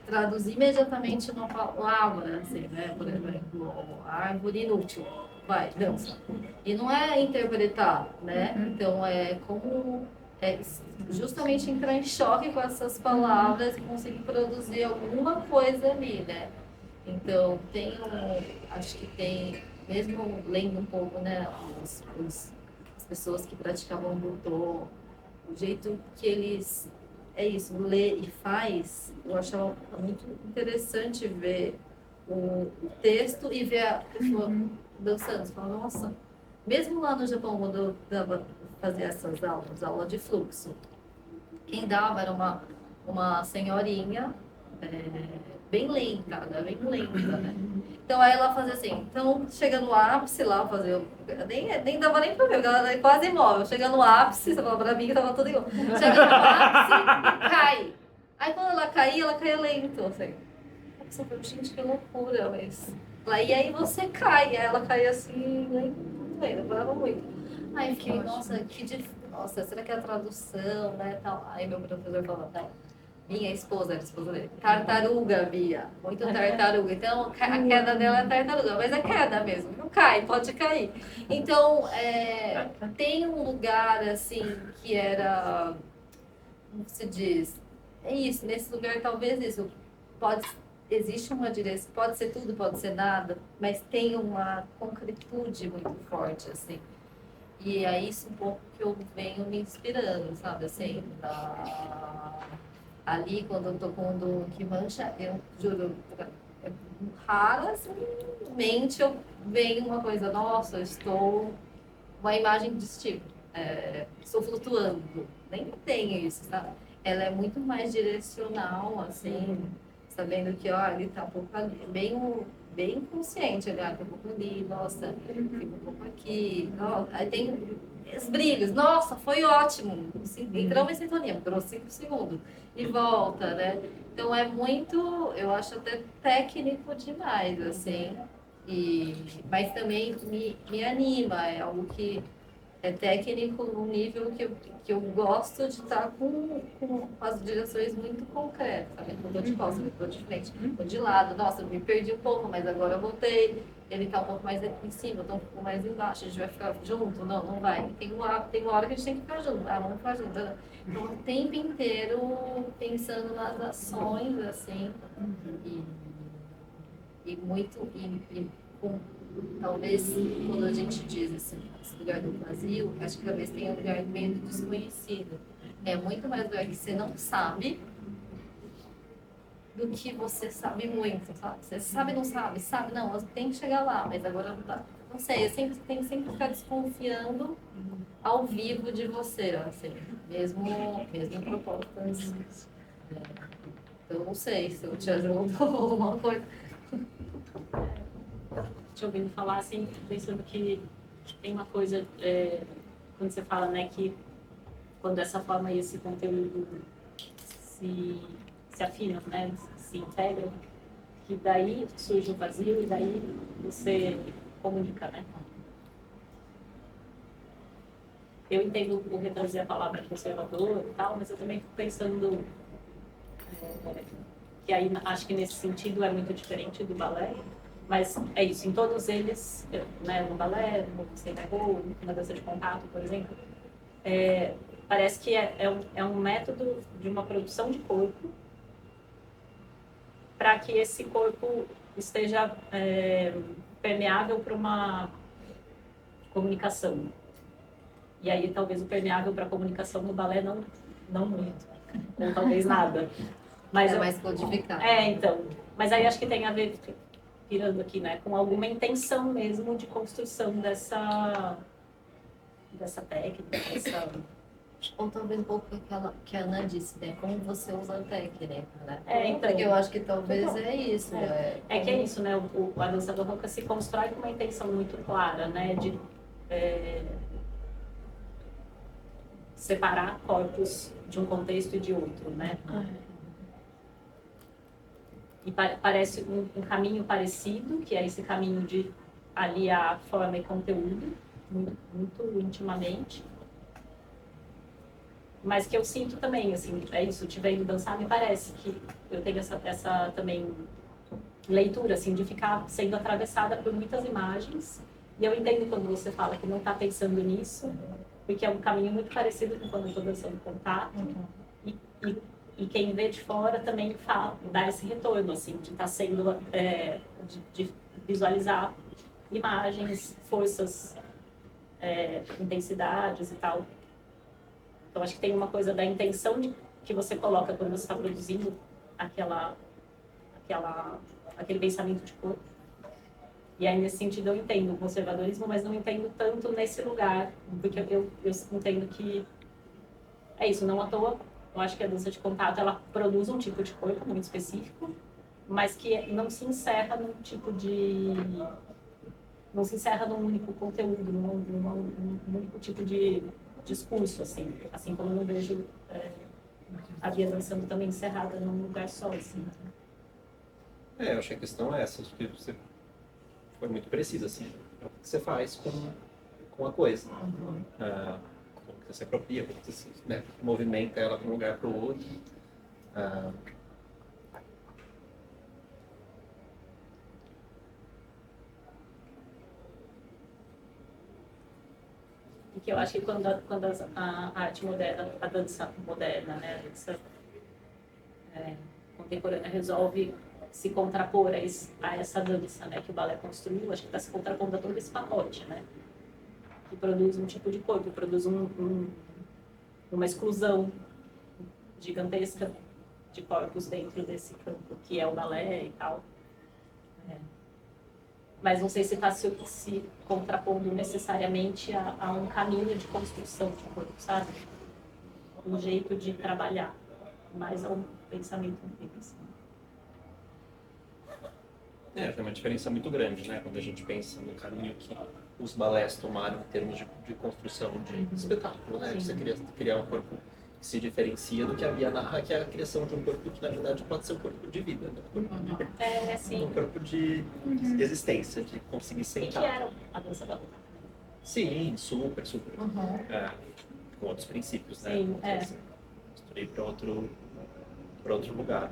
B: traduzir imediatamente uma palavra, assim, né? Por exemplo, árvore inútil, vai, dança. E não é interpretar, né? Então, justamente entrar em choque com essas palavras e conseguir produzir alguma coisa ali, né? Então, acho que tem, mesmo lendo um pouco, né, as pessoas que praticavam Butô, o jeito que eles, lê e faz, eu achava muito interessante ver o texto e ver a pessoa dançando. Você fala, nossa, mesmo lá no Japão, quando eu fazia essas aulas de fluxo, quem dava era uma senhorinha, bem lenta, né? Bem lenta, né? Então aí ela fazia assim, então chega no ápice lá, fazer, nem dava nem pra ver, porque ela é quase imóvel. Chega no ápice, você fala pra mim que tava tudo igual. Chega no ápice, cai. Aí quando ela caía lento, assim. Você falou, gente, que loucura, mas. E aí você cai, aí ela caía assim, lento, demorava muito. Aí eu fiquei, nossa, que difícil. Nossa, será que é a tradução, né? Tal. Aí meu professor falou, não. Minha esposa, era a esposa dele. Tartaruga, Bia. Muito tartaruga. Então, a queda dela é tartaruga. Mas é queda mesmo. Não cai, pode cair. Então, tem um lugar, assim, que era... Como se diz? É isso, nesse lugar talvez isso. Existe uma direção, pode ser tudo, pode ser nada. Mas tem uma concretude muito forte, assim. E é isso um pouco que eu venho me inspirando, sabe? Assim, ali, quando eu tô com o do que mancha, eu juro, raramente eu venho uma coisa, nossa, eu estou uma imagem desse tipo, estou flutuando, nem tenho isso, sabe? Ela é muito mais direcional, assim, sabendo que, ó, ele tá um pouco ali, bem consciente, ele tá um pouco ali, nossa, fica um pouco aqui, ó, aí tem os brilhos, nossa, foi ótimo, entrou em sintonia, durou 5 segundos e volta, né? Então é muito, eu acho até técnico demais, assim, mas também me anima, é algo que é técnico num nível que eu gosto de estar com as direções muito concretas, sabe? Não estou de costas, eu estou de frente, estou de lado. Nossa, eu me perdi um pouco, mas agora eu voltei. Ele está um pouco mais aqui em cima, eu estou um pouco mais embaixo. A gente vai ficar junto? Não, não vai. Tem uma hora que a gente tem que ficar junto. Vamos ficar junto. Então, o tempo inteiro pensando nas ações, assim, e muito... Talvez quando a gente diz esse lugar do vazio, acho que talvez tenha um lugar meio desconhecido. É muito mais lugar que você não sabe do que você sabe muito, sabe? Você sabe, não sabe, sabe, não, eu tenho que chegar lá, mas agora não dá. Não sei, eu tenho que sempre ficar desconfiando ao vivo de você, assim, mesmo em propostas. Eu não sei se eu te ajudo alguma coisa.
C: Te ouvindo falar, assim, pensando que tem uma coisa, quando você fala, né, que quando essa forma e esse conteúdo se afinam, né, se integram, que daí surge o vazio e daí você comunica, né? Eu entendo o retraduzir a palavra conservador e tal, mas eu também fico pensando que aí acho que nesse sentido é muito diferente do balé. Mas é isso, em todos eles, né, no balé, no stand-up, na dança de contato, por exemplo, parece que é um método de uma produção de corpo para que esse corpo esteja permeável para uma comunicação. E aí talvez o permeável para a comunicação no balé não muito, ou talvez nada. Mas
B: mais codificado.
C: Então. Mas aí acho que tem a ver... pirando aqui, né, com alguma intenção mesmo de construção dessa técnica,
B: Ou talvez um pouco aquela que a Ana disse, né, como você usa a técnica, né?
C: Então,
B: porque eu acho que talvez é isso.
C: Que é isso, né, a dança do roca se constrói com uma intenção muito clara, né, de separar corpos de um contexto e de outro, né? E parece um caminho parecido, que é esse caminho de aliar forma e conteúdo, muito, muito intimamente. Mas que eu sinto também, assim, é isso, te vendo dançar, me parece que eu tenho essa também leitura, assim, de ficar sendo atravessada por muitas imagens. E eu entendo quando você fala que não está pensando nisso, porque é um caminho muito parecido com quando eu estou dançando contato. E quem vê de fora também dá esse retorno, assim, de estar sendo, de visualizar imagens, forças, intensidades e tal. Então, acho que tem uma coisa da intenção que você coloca quando você está produzindo aquele pensamento de corpo. E aí, nesse sentido, eu entendo o conservadorismo, mas não entendo tanto nesse lugar, porque eu entendo que é isso, não à toa, eu acho que a dança de contato, ela produz um tipo de corpo muito específico, mas que não se encerra num tipo de... não se encerra num único conteúdo, num único tipo de discurso, assim como eu não vejo a Bia dançando também encerrada num lugar só, assim.
A: Eu acho que a questão é essa, acho que você foi muito precisa, assim, é o que você faz com a coisa. Como que você se apropria, como que você né, movimenta ela de um lugar para o outro.
C: E que eu acho que quando a arte moderna, a dança moderna, né, a dança contemporânea resolve se contrapor a essa dança, né, que o balé construiu, acho que está se contrapondo a todo esse pacote, né, que produz um tipo de corpo, produz uma exclusão gigantesca de corpos dentro desse campo que é o balé e tal. Mas não sei se está se contrapondo necessariamente a um caminho de construção de corpo, sabe? Um jeito de trabalhar, mais a um pensamento antigo, assim.
A: Tem uma diferença muito grande, né? Quando a gente pensa no caminho que os balés tomaram em termos de construção de espetáculo, né? Você criar um corpo que se diferencia do que a Bia narra, que é a criação de um corpo que, na verdade, pode ser um corpo de vida, né?
C: Sim.
A: Um corpo de existência, de conseguir
C: E que
A: sentar.
C: era a dança da rua.
A: Sim, super. Com outros princípios, né?
C: Sim,
A: Misturei para outro lugar.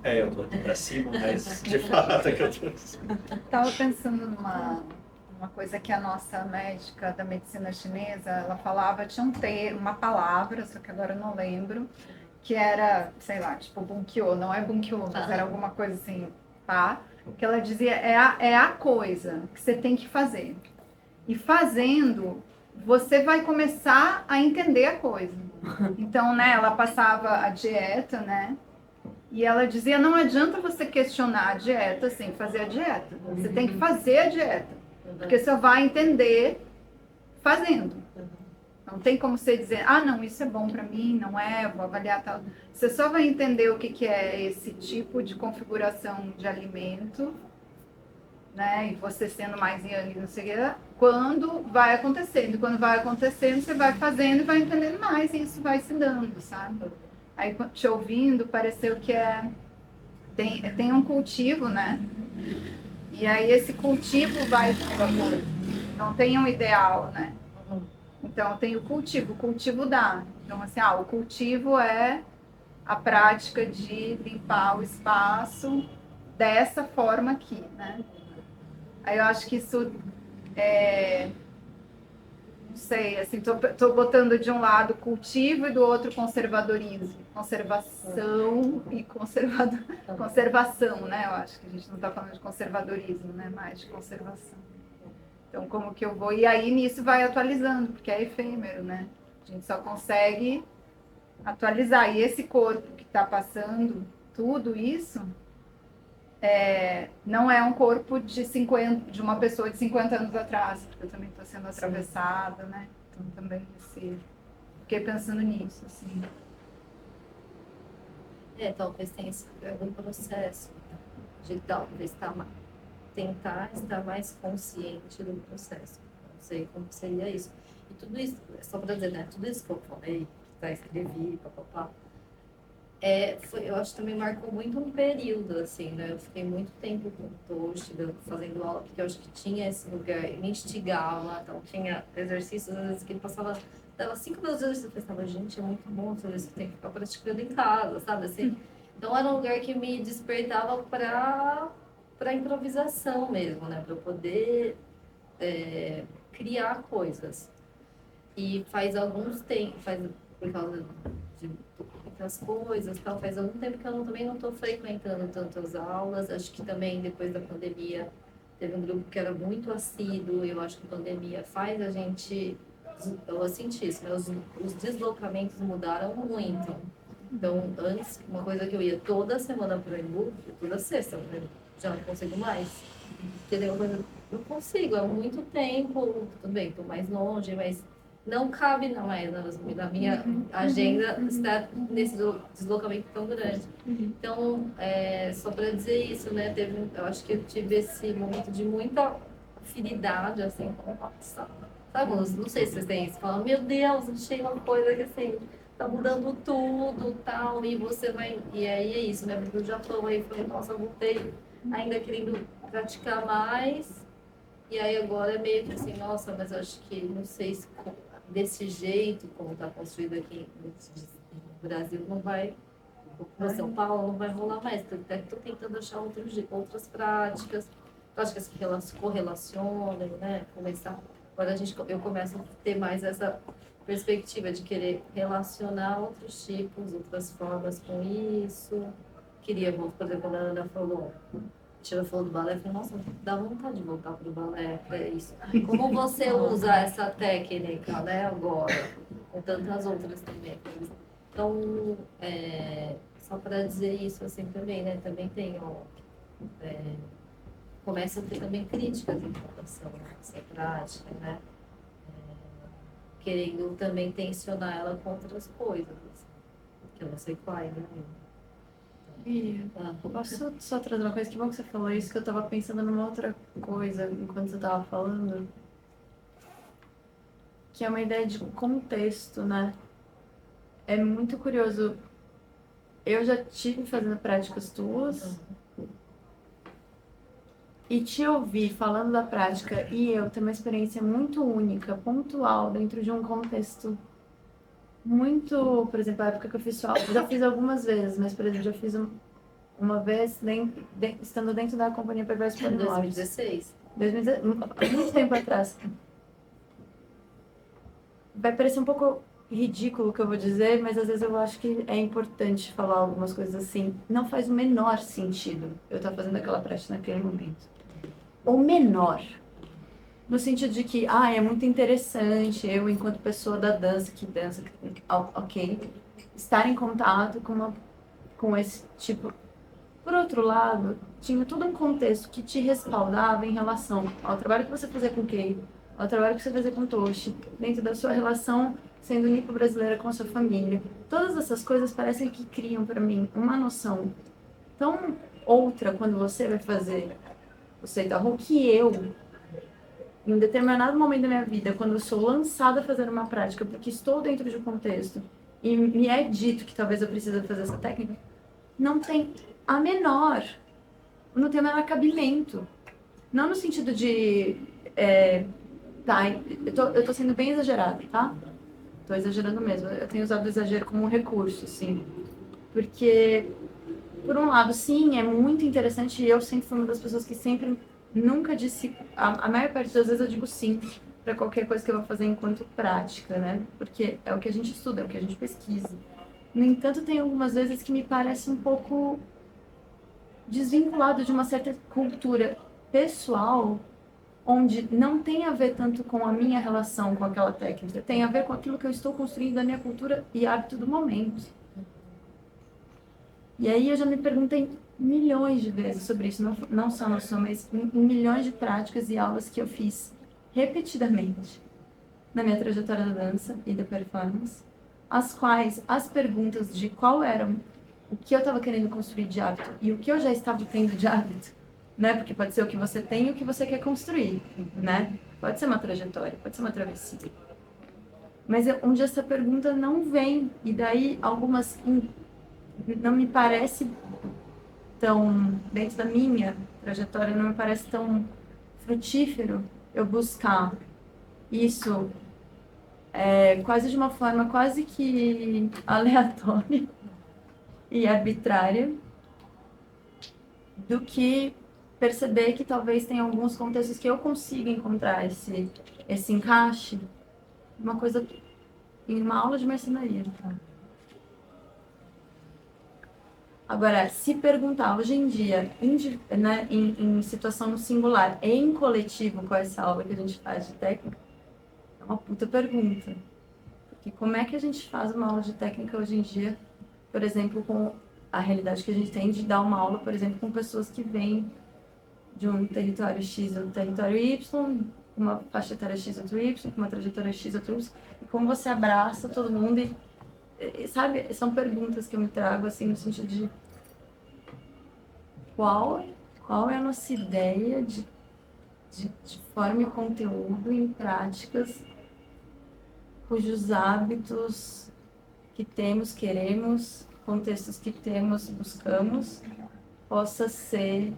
A: Eu tô aqui pra cima, mas de fato é que eu tô assim.
F: Estava pensando numa coisa que a nossa médica da medicina chinesa, ela falava, tinha uma palavra, só que agora eu não lembro, que era, sei lá, tipo Bunkyo, não é Bunkyo, mas era alguma coisa assim, tá? Que ela dizia, é a coisa que você tem que fazer. E fazendo, você vai começar a entender a coisa. Então, né, ela passava a dieta, né? E ela dizia, não adianta você questionar a dieta sem fazer a dieta. Você tem que fazer a dieta. Porque você vai entender fazendo. Não tem como você dizer, não, isso é bom para mim, não é, vou avaliar tal. Você só vai entender o que é esse tipo de configuração de alimento, né? E você sendo mais yang, não sei o que, quando vai acontecendo. Quando vai acontecendo, você vai fazendo e vai entendendo mais, e isso vai se dando, sabe? Aí, te ouvindo, pareceu que tem um cultivo, né? E aí esse cultivo vai... Não tem um ideal, né? Então, tem o cultivo dá. Então, assim, o cultivo é a prática de limpar o espaço dessa forma aqui, né? Aí eu acho que isso não sei, assim, tô botando de um lado cultivo e do outro conservadorismo. Conservação e conservação, né? Eu acho que a gente não está falando de conservadorismo, né? Mais de conservação. Então, como que eu vou... E aí, nisso vai atualizando, porque é efêmero, né? A gente só consegue atualizar. E esse corpo que está passando tudo isso... não é um corpo de uma pessoa de 50 anos atrás, porque eu também estou sendo atravessada, né? Então também fiquei pensando nisso, assim.
B: Talvez tenha esse um processo de talvez tentar estar mais consciente do processo. Não sei como seria isso. E tudo isso, só para dizer, né? Tudo isso que eu falei, que escrevi, papapá, eu acho que também marcou muito um período, assim, né? Eu fiquei muito tempo com o Toshi, fazendo aula, porque eu acho que tinha esse lugar, me instigava, então tinha exercícios, às vezes, que ele dava 5 minutos de exercício, eu pensava, gente, é muito bom fazer isso, tem que ficar praticando em casa, sabe, assim? Então era um lugar que me despertava para improvisação mesmo, né? Para eu poder criar coisas. E faz alguns tempos, por causa de as coisas, tal, faz algum tempo que eu também não estou frequentando tantas aulas. Acho que também depois da pandemia teve um grupo que era muito assíduo. Eu acho que a pandemia faz a gente, eu senti isso, né? Os deslocamentos mudaram muito. Então, antes, uma coisa que eu ia toda semana para o Embu, toda sexta, né? Já não consigo mais. Entendeu? Não consigo, é muito tempo, tudo bem, estou mais longe, mas não cabe mais na minha agenda estar nesse deslocamento tão grande. Então, só para dizer isso, né? Eu acho que eu tive esse momento de muita afinidade, assim, com nossa, sabe? Não sei se vocês têm isso, falam, meu Deus, achei uma coisa que assim, tá mudando tudo, tal, e você vai. E aí é isso, né? Porque o Japão aí foi, nossa, eu voltei ainda querendo praticar mais. E aí agora é meio que assim, nossa, mas eu acho que não sei se desse jeito, como está construído aqui no Brasil, não vai, no São Paulo, não vai rolar mais. Estou tentando achar outras práticas que correlacionem, né? Começar. Agora eu começo a ter mais essa perspectiva de querer relacionar outros tipos, outras formas com isso. Queria, por exemplo, quando a Ana falou, ela falou do balé, eu falei, nossa, dá vontade de voltar para o balé, para isso. Como você usa essa técnica, né, agora, com tantas outras também. Então, só para dizer isso assim também, né, também tenho, começa a ter também críticas em relação a essa prática, né, querendo também tensionar ela com outras coisas, assim, que eu não sei quais, né.
G: E posso só trazer uma coisa? Que bom que você falou isso, que eu tava pensando numa outra coisa enquanto você tava falando. Que é uma ideia de contexto, né? É muito curioso. Eu já tive fazendo práticas tuas. E te ouvir falando da prática e eu ter uma experiência muito única, pontual, dentro de um contexto muito... Por exemplo, a época que eu fiz sua aula, eu já fiz algumas vezes, mas, por exemplo, já fiz uma vez estando dentro da Companhia Perversos Polimorfos.
B: 2016.
G: 2016, muito tempo atrás. Vai parecer um pouco ridículo o que eu vou dizer, mas às vezes eu acho que é importante falar algumas coisas assim. Não faz o menor sentido eu estar fazendo aquela prática naquele momento. O menor. No sentido de que, é muito interessante eu, enquanto pessoa da dança, ok, estar em contato com esse tipo. Por outro lado, tinha todo um contexto que te respaldava em relação ao trabalho que você fazia com Kei, ao trabalho que você fazia com Toshi, dentro da sua relação sendo nipo-brasileira com a sua família. Todas essas coisas parecem que criam para mim uma noção tão outra quando você vai fazer o Seitahu que eu, em um determinado momento da minha vida, quando eu sou lançada a fazer uma prática, porque estou dentro de um contexto e me é dito que talvez eu precise fazer essa técnica, não tem não tem o menor cabimento. Não no sentido de... eu tô sendo bem exagerada, tá? Tô exagerando mesmo. Eu tenho usado o exagero como um recurso, sim. Porque, por um lado, sim, é muito interessante e eu sempre fui uma das pessoas que sempre nunca disse... A maior parte das vezes eu digo sim para qualquer coisa que eu vou fazer enquanto prática, né? Porque é o que a gente estuda, é o que a gente pesquisa. No entanto, tem algumas vezes que me parece um pouco desvinculado de uma certa cultura pessoal, onde não tem a ver tanto com a minha relação com aquela técnica, tem a ver com aquilo que eu estou construindo da minha cultura e hábito do momento. E aí eu já me perguntei milhões de vezes sobre isso, não só no som, mas em milhões de práticas e aulas que eu fiz repetidamente na minha trajetória da dança e da performance, as quais as perguntas de qual era o que eu estava querendo construir de hábito e o que eu já estava tendo de hábito, né? Porque pode ser o que você tem e o que você quer construir, né? Pode ser uma trajetória, pode ser uma travessia. Mas onde essa pergunta não vem, e daí algumas não me parece tão, dentro da minha trajetória, não me parece tão frutífero eu buscar isso quase de uma forma quase que aleatória e arbitrária, do que perceber que talvez tenha alguns contextos que eu consiga encontrar esse encaixe, uma coisa em uma aula de marcenaria. Agora, se perguntar hoje em dia, né, em situação singular e em coletivo com essa aula que a gente faz de técnica, é uma puta pergunta. Porque como é que a gente faz uma aula de técnica hoje em dia por exemplo, com a realidade que a gente tem de dar uma aula, por exemplo, com pessoas que vêm de um território X ou do território Y, uma faixa etária X ou Y, com uma trajetória X ou Y, e como você abraça todo mundo e, sabe, são perguntas que eu me trago, assim, no sentido de qual é a nossa ideia de forma e conteúdo em práticas cujos hábitos que temos, queremos, contextos que temos, buscamos, possa ser,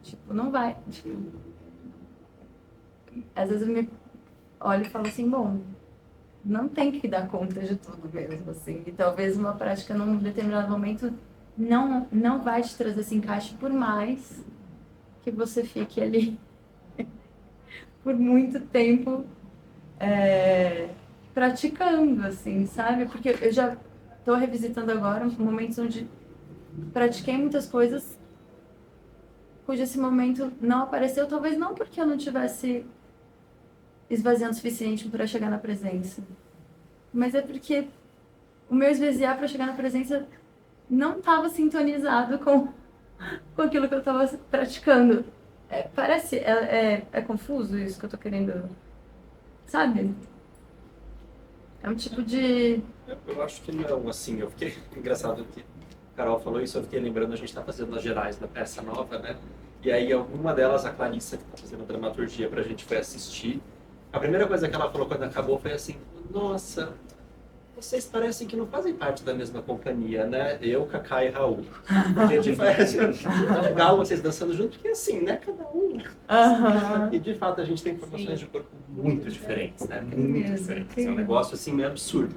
G: tipo, não vai, tipo, às vezes eu me olho e falo assim, bom, não tem que dar conta de tudo mesmo, assim, e talvez uma prática num determinado momento não vai te trazer esse encaixe, por mais que você fique ali por muito tempo praticando, assim, sabe? Porque eu já estou revisitando agora momentos onde pratiquei muitas coisas cujo esse momento não apareceu, talvez não porque eu não tivesse esvaziando o suficiente para chegar na presença, mas é porque o meu esvaziar para chegar na presença não estava sintonizado com aquilo que eu estava praticando. Parece... É confuso isso que eu tô querendo... Sabe? É um tipo de...
A: Eu acho que não, assim, eu fiquei... Engraçado que a Carol falou isso, eu fiquei lembrando, a gente tá fazendo as gerais da peça nova, né? E aí, alguma delas, a Clarissa, que tá fazendo a dramaturgia pra gente, foi assistir. A primeira coisa que ela falou quando acabou foi assim, nossa... Vocês parecem que não fazem parte da mesma companhia, né? Eu, Cacá e Raul. Porque de fato, é legal vocês dançando junto, porque assim, né? Cada um. E de fato a gente tem formações de corpo muito diferentes, né? Muito diferentes. É um negócio assim meio absurdo.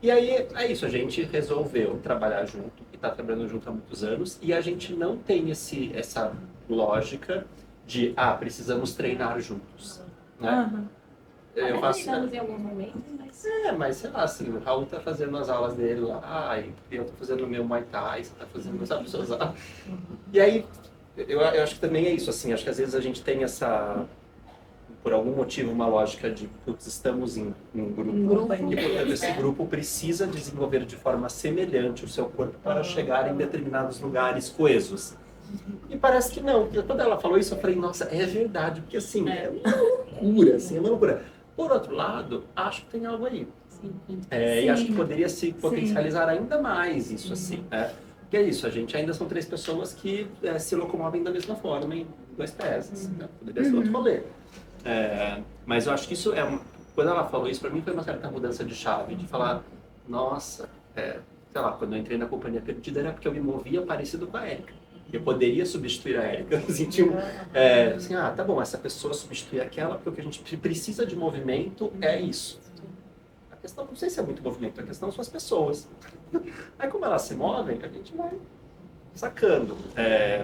A: E aí é isso, a gente resolveu trabalhar junto, e tá trabalhando junto há muitos anos, e a gente não tem essa lógica de, precisamos treinar juntos, né? Eu faço...
C: em alguns momentos, mas...
A: mas sei lá, assim, o Raul tá fazendo as aulas dele lá, e eu tô fazendo o meu Muay Thai, você tá fazendo as suas aulas. E aí, eu acho que também é isso, assim, acho que às vezes a gente tem essa, por algum motivo, uma lógica de, putz, estamos em um grupo, e portanto esse grupo precisa desenvolver de forma semelhante o seu corpo para chegar em determinados lugares coesos. E parece que não, porque quando ela falou isso, eu falei, nossa, é verdade, porque assim, é uma loucura, assim, é uma loucura. Por outro lado, acho que tem algo aí. E acho que poderia se potencializar ainda mais isso, assim, né? Porque é isso, a gente ainda são 3 pessoas que se locomovem da mesma forma em 2 pés, assim, né? Poderia ser outro rolê. Mas eu acho que isso quando ela falou isso, pra mim foi uma certa mudança de chave, de falar, nossa, sei lá, quando eu entrei na Companhia Perdida era porque eu me movia parecido com a Érica. Eu poderia substituir a Érica. Assim, assim, tá bom, essa pessoa substitui aquela, porque o que a gente precisa de movimento é isso. A questão não sei se é muito movimento, a questão são as pessoas. Aí como elas se movem, a gente vai sacando.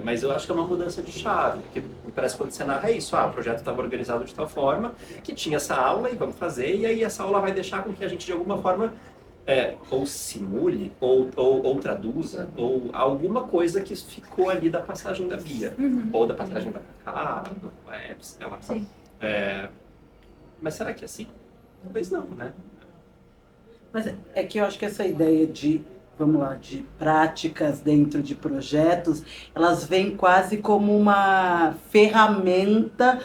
A: Mas eu acho que é uma mudança de chave, porque me parece que quando você narra isso, o projeto estava organizado de tal forma que tinha essa aula e vamos fazer, e aí essa aula vai deixar com que a gente de alguma forma ou simule, ou traduza, ou alguma coisa que ficou ali da passagem da Bia, ou da passagem da Cacá, do Webs, sei lá. Mas será que é assim? Talvez não, né?
E: Mas é que eu acho que essa ideia de, vamos lá, de práticas dentro de projetos, elas vêm quase como uma ferramenta,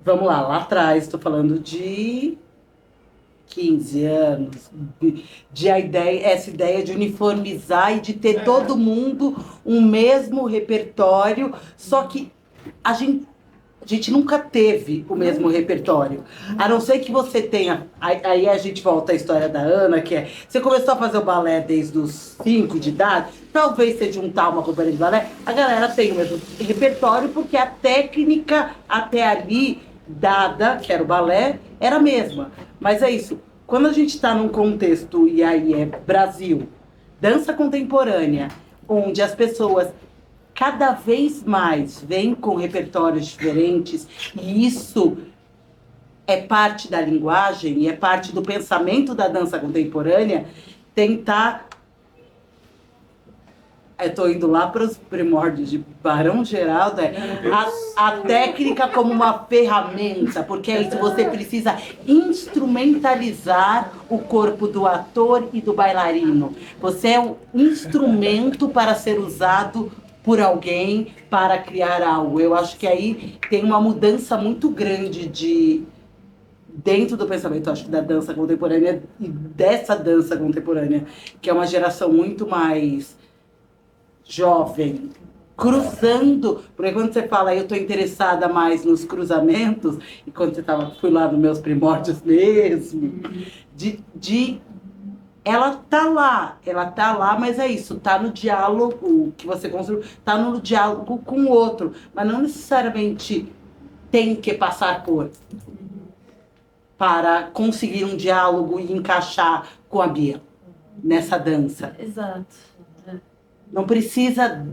E: vamos lá atrás, estou falando de 15 anos, essa ideia de uniformizar e de ter todo mundo um mesmo repertório, só que a gente nunca teve o mesmo repertório. A não ser que você tenha... Aí a gente volta à história da Ana, que você começou a fazer o balé desde os 5 de idade, talvez você juntar uma companhia de balé, a galera tem o mesmo repertório, porque a técnica até ali dada, que era o balé, era a mesma. Mas é isso, quando a gente está num contexto, e aí é Brasil, dança contemporânea, onde as pessoas cada vez mais vêm com repertórios diferentes, e isso é parte da linguagem, e é parte do pensamento da dança contemporânea, tentar Eu tô indo lá para os primórdios de Barão Geraldo, a técnica como uma ferramenta, porque é isso, você precisa instrumentalizar o corpo do ator e do bailarino. Você é um instrumento para ser usado por alguém para criar algo. Eu acho que aí tem uma mudança muito grande dentro do pensamento, acho que da dança contemporânea e dessa dança contemporânea, que é uma geração muito mais jovem, cruzando, porque quando você fala eu estou interessada mais nos cruzamentos, e quando você fui lá nos meus primórdios mesmo, ela tá lá, mas é isso, tá no diálogo que você construiu, tá no diálogo com o outro, mas não necessariamente tem que passar por para conseguir um diálogo e encaixar com a Bia nessa dança.
G: Exato.
E: Não precisa.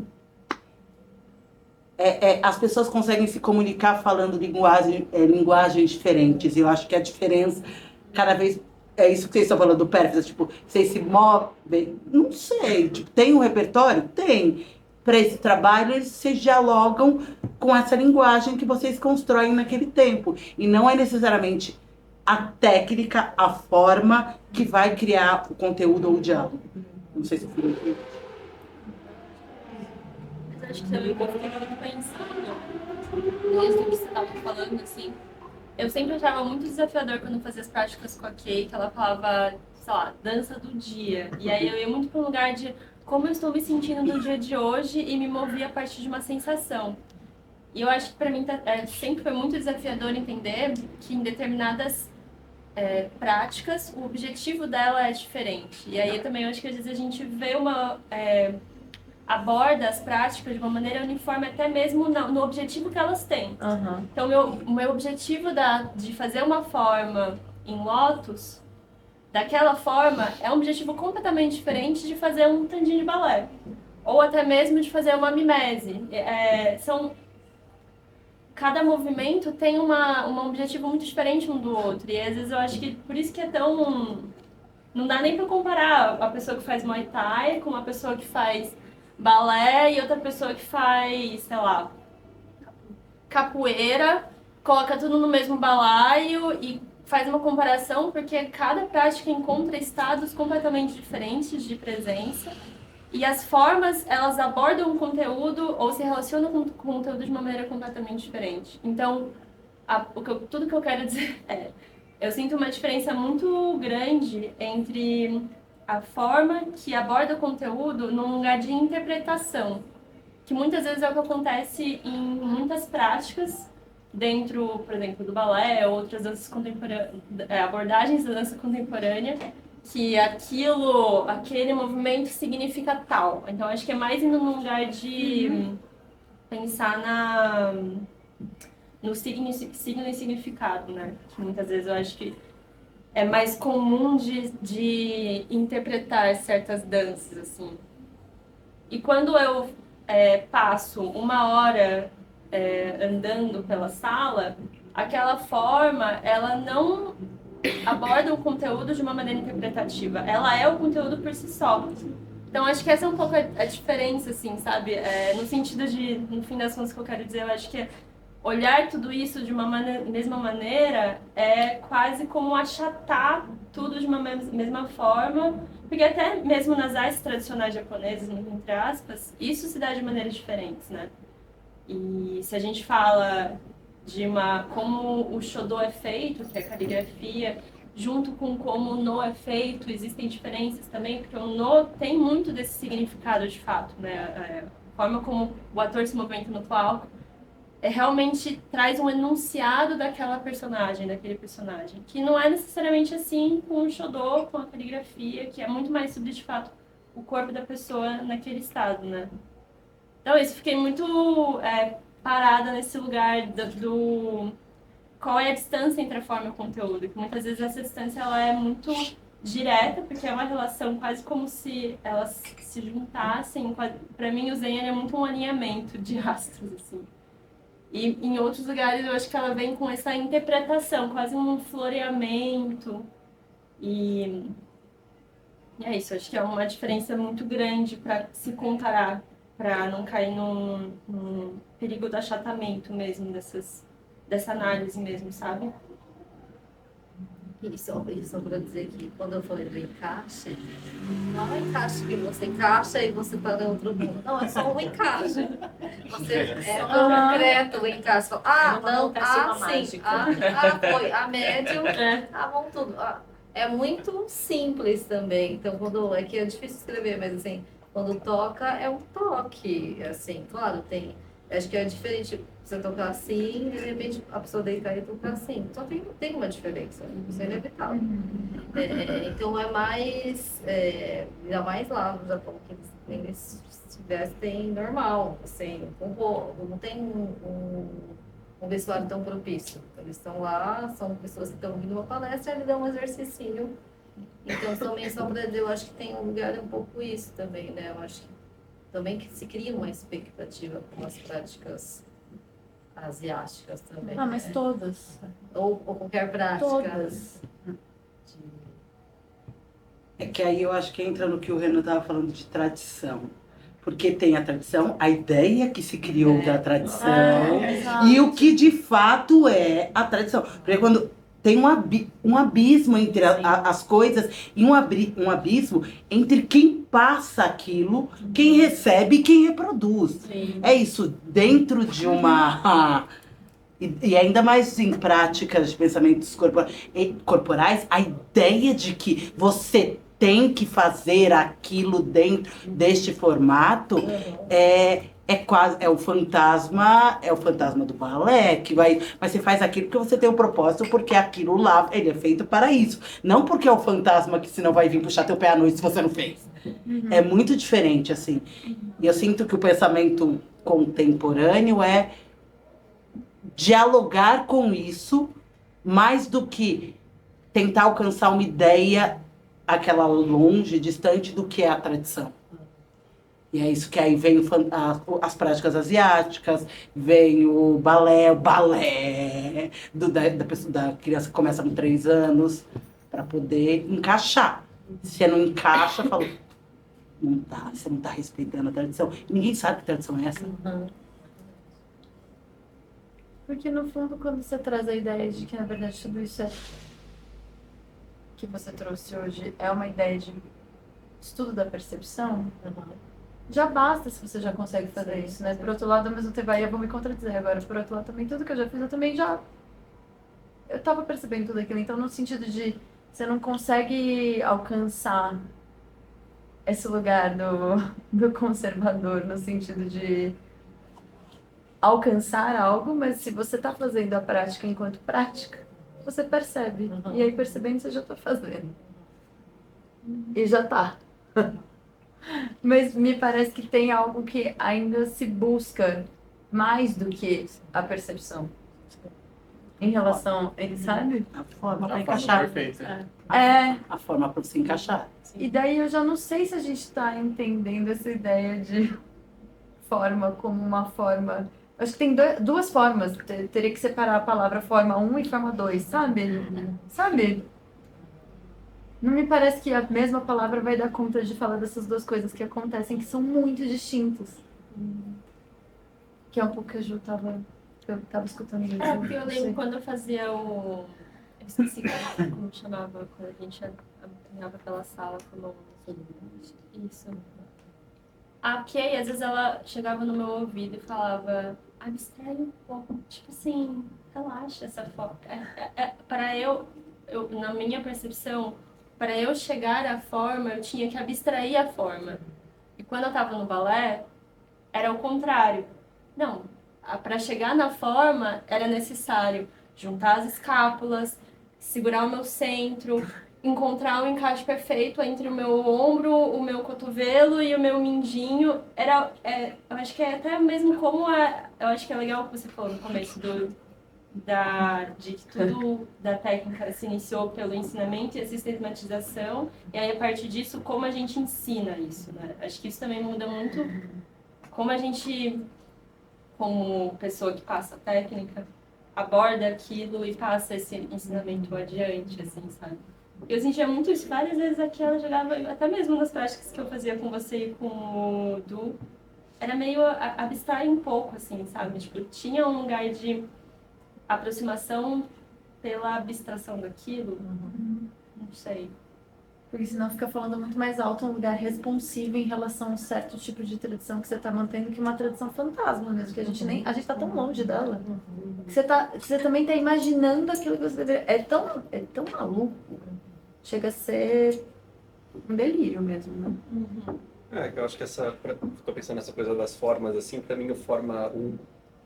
E: As pessoas conseguem se comunicar falando linguagens diferentes. Eu acho que a diferença, cada vez. É isso que vocês estão falando do pérfido, tipo, vocês se movem. Não sei, tipo, tem um repertório? Tem. Para esse trabalho, eles se dialogam com essa linguagem que vocês constroem naquele tempo. E não é necessariamente a técnica, a forma que vai criar o conteúdo ou o diálogo. Não sei se eu fui muito.
B: Mas acho que também eu fiquei muito pensando nisso que você estava falando, assim. Eu sempre achava muito desafiador quando eu fazia as práticas com a Kay, que ela falava, sei lá, dança do dia. E aí eu ia muito para um lugar de como eu estou me sentindo no dia de hoje e me movia a partir de uma sensação. E eu acho que para mim sempre foi muito desafiador entender que em determinadas práticas o objetivo dela é diferente. E aí eu também acho que às vezes a gente vê aborda as práticas de uma maneira uniforme até mesmo no objetivo que elas têm.
G: Uhum.
B: Então, o meu objetivo de fazer uma forma em lótus, daquela forma, é um objetivo completamente diferente de fazer um tandem de balé. Ou até mesmo de fazer uma mimese. Cada movimento tem um objetivo muito diferente um do outro. E às vezes eu acho que por isso que é tão... Não dá nem para comparar a pessoa que faz Muay Thai com uma pessoa que faz balé e outra pessoa que faz, sei lá, capoeira, coloca tudo no mesmo balaio e faz uma comparação, porque cada prática encontra estados completamente diferentes de presença e as formas, elas abordam o conteúdo ou se relacionam com o conteúdo de uma maneira completamente diferente. Então, tudo que eu quero dizer eu sinto uma diferença muito grande entre a forma que aborda o conteúdo num lugar de interpretação, que muitas vezes é o que acontece em muitas práticas dentro, por exemplo, do balé ou outras danças contemporâneas, abordagens da dança contemporânea, que aquele movimento significa tal. Então, acho que é mais indo num lugar de pensar no signo e significado, né? Que muitas vezes eu acho que é mais comum de interpretar certas danças, assim. E quando eu passo uma hora andando pela sala, aquela forma, ela não aborda o conteúdo de uma maneira interpretativa. Ela é o conteúdo por si só. Então, acho que essa é um pouco a diferença, assim, sabe? No sentido de, no fim das contas, que eu quero dizer, eu acho que olhar tudo isso de uma mesma maneira é quase como achatar tudo de uma mesma forma, porque até mesmo nas artes tradicionais japonesas, entre aspas, isso se dá de maneiras diferentes, né? E se a gente fala como o Shodo é feito, que é a caligrafia, junto com como o No é feito, existem diferenças também, porque o No tem muito desse significado de fato, né? A forma como o ator se movimenta no palco realmente traz um enunciado daquele personagem, que não é necessariamente assim com o Shodo, com a caligrafia, que é muito mais sobre, de fato, o corpo da pessoa naquele estado, né? Então, isso, fiquei muito parada nesse lugar do qual é a distância entre a forma e o conteúdo, que muitas vezes essa distância ela é muito direta, porque é uma relação quase como se elas se juntassem. Para mim, o Zen é muito um alinhamento de astros, assim. E em outros lugares eu acho que ela vem com essa interpretação, quase um floreamento. E
H: E é isso, acho que é uma diferença muito grande para se comparar, para não cair num perigo do achatamento mesmo, dessa análise mesmo, sabe?
B: E só para dizer que quando eu falei do encaixe, não é um encaixe que você encaixa e você para outro mundo. Não, é só um encaixe. Você é concreto o encaixe. Ah, não, sim. Foi. A médium, vamos tudo. É muito simples também. Então, é que é difícil escrever, mas assim, quando toca, é um toque. Assim, claro, tem. Acho que é diferente você tocar assim e de repente a pessoa deitar e tocar assim. Só tem uma diferença, isso é inevitável. Então é mais, ainda mais lá no Japão, que eles se vestem normal, assim, não tem um vestuário tão propício. Então, eles estão lá, são pessoas que estão ouvindo uma palestra e eles dão um exercício. Então também só para dizer, eu acho que tem um lugar um pouco isso também, né? Eu acho que também que se cria uma expectativa com as práticas asiáticas também.
G: Mas
B: né?
G: todas.
B: Ou qualquer prática.
G: Todas.
E: É que aí eu acho que entra no que o Renan estava falando de tradição. Porque tem a tradição, a ideia que se criou da tradição e o que de fato é a tradição. Porque quando tem um abismo entre as coisas e um abismo entre quem passa aquilo, quem recebe e quem reproduz.
C: Sim.
E: É isso, dentro de uma... E ainda mais em práticas de pensamentos corporais, a ideia de que você tem que fazer aquilo dentro deste formato é o fantasma do balé, que vai, mas você faz aquilo porque você tem um propósito, porque aquilo lá, ele é feito para isso. Não porque é o fantasma que senão vai vir puxar teu pé à noite se você não fez. É muito diferente, assim. E eu sinto que o pensamento contemporâneo é dialogar com isso mais do que tentar alcançar uma ideia aquela longe, distante do que é a tradição. E é isso que aí vem as práticas asiáticas, vem o balé da criança que começa com 3 anos, para poder encaixar. Se você não encaixa, fala, não tá, você não está respeitando a tradição. E ninguém sabe que tradição é essa.
G: Porque no fundo, quando você traz a ideia de que na verdade tudo isso que você trouxe hoje é uma ideia de estudo da percepção, já basta se você já consegue fazer isso, né? Por outro lado, ao mesmo tempo, aí eu vou me contradizer agora, por outro lado também, tudo que eu já fiz, eu também eu tava percebendo tudo aquilo, então no sentido de você não consegue alcançar esse lugar do conservador, no sentido de alcançar algo, mas se você tá fazendo a prática enquanto prática, você percebe. E aí, percebendo, você já tá fazendo. E já tá. Mas me parece que tem algo que ainda se busca mais do que a percepção. Em relação, ele sabe?
E: A forma para encaixar.
D: Perfeito.
E: A forma para se encaixar.
G: E daí eu já não sei se a gente tá entendendo essa ideia de forma como uma forma... Acho que tem duas formas. Teria que separar a palavra forma 1 e forma 2, sabe? Sabe? Não me parece que a mesma palavra vai dar conta de falar dessas duas coisas que acontecem, que são muito distintas. Que é um pouco que a Ju tava escutando isso.
H: Porque eu lembro quando eu fazia eu esqueci como chamava, quando a gente andava pela sala com isso. A Kay, às vezes ela chegava no meu ouvido e falava, abstrai um pouco, tipo assim, relaxa essa forma. Para eu, na minha percepção, para eu chegar à forma, eu tinha que abstrair a forma. E quando eu estava no balé, era o contrário. Não, para chegar na forma, era necessário juntar as escápulas, segurar o meu centro, encontrar um encaixe perfeito entre o meu ombro, o meu cotovelo e o meu mindinho. Eu acho que é até mesmo como eu acho que é legal o que você falou no começo de que tudo da técnica se iniciou pelo ensinamento e a sistematização, e aí a partir disso como a gente ensina isso, né? Acho que isso também muda muito como a gente, como pessoa que passa a técnica, aborda aquilo e passa esse ensinamento adiante, assim, sabe? Eu sentia muito isso várias vezes aqui, ela jogava, até mesmo nas práticas que eu fazia com você e com o Du, era meio abstrair um pouco, assim, sabe? Tipo, tinha um lugar de aproximação pela abstração daquilo, não sei.
G: Porque senão fica falando muito mais alto, um lugar responsivo em relação a um certo tipo de tradição que você está mantendo, que uma tradição fantasma mesmo, que a gente está tão longe dela. Que você também está imaginando aquilo que você deveria. É tão maluco. Chega a ser um delírio mesmo, né?
A: Eu acho que tô pensando nessa coisa das formas, assim, pra mim o forma 1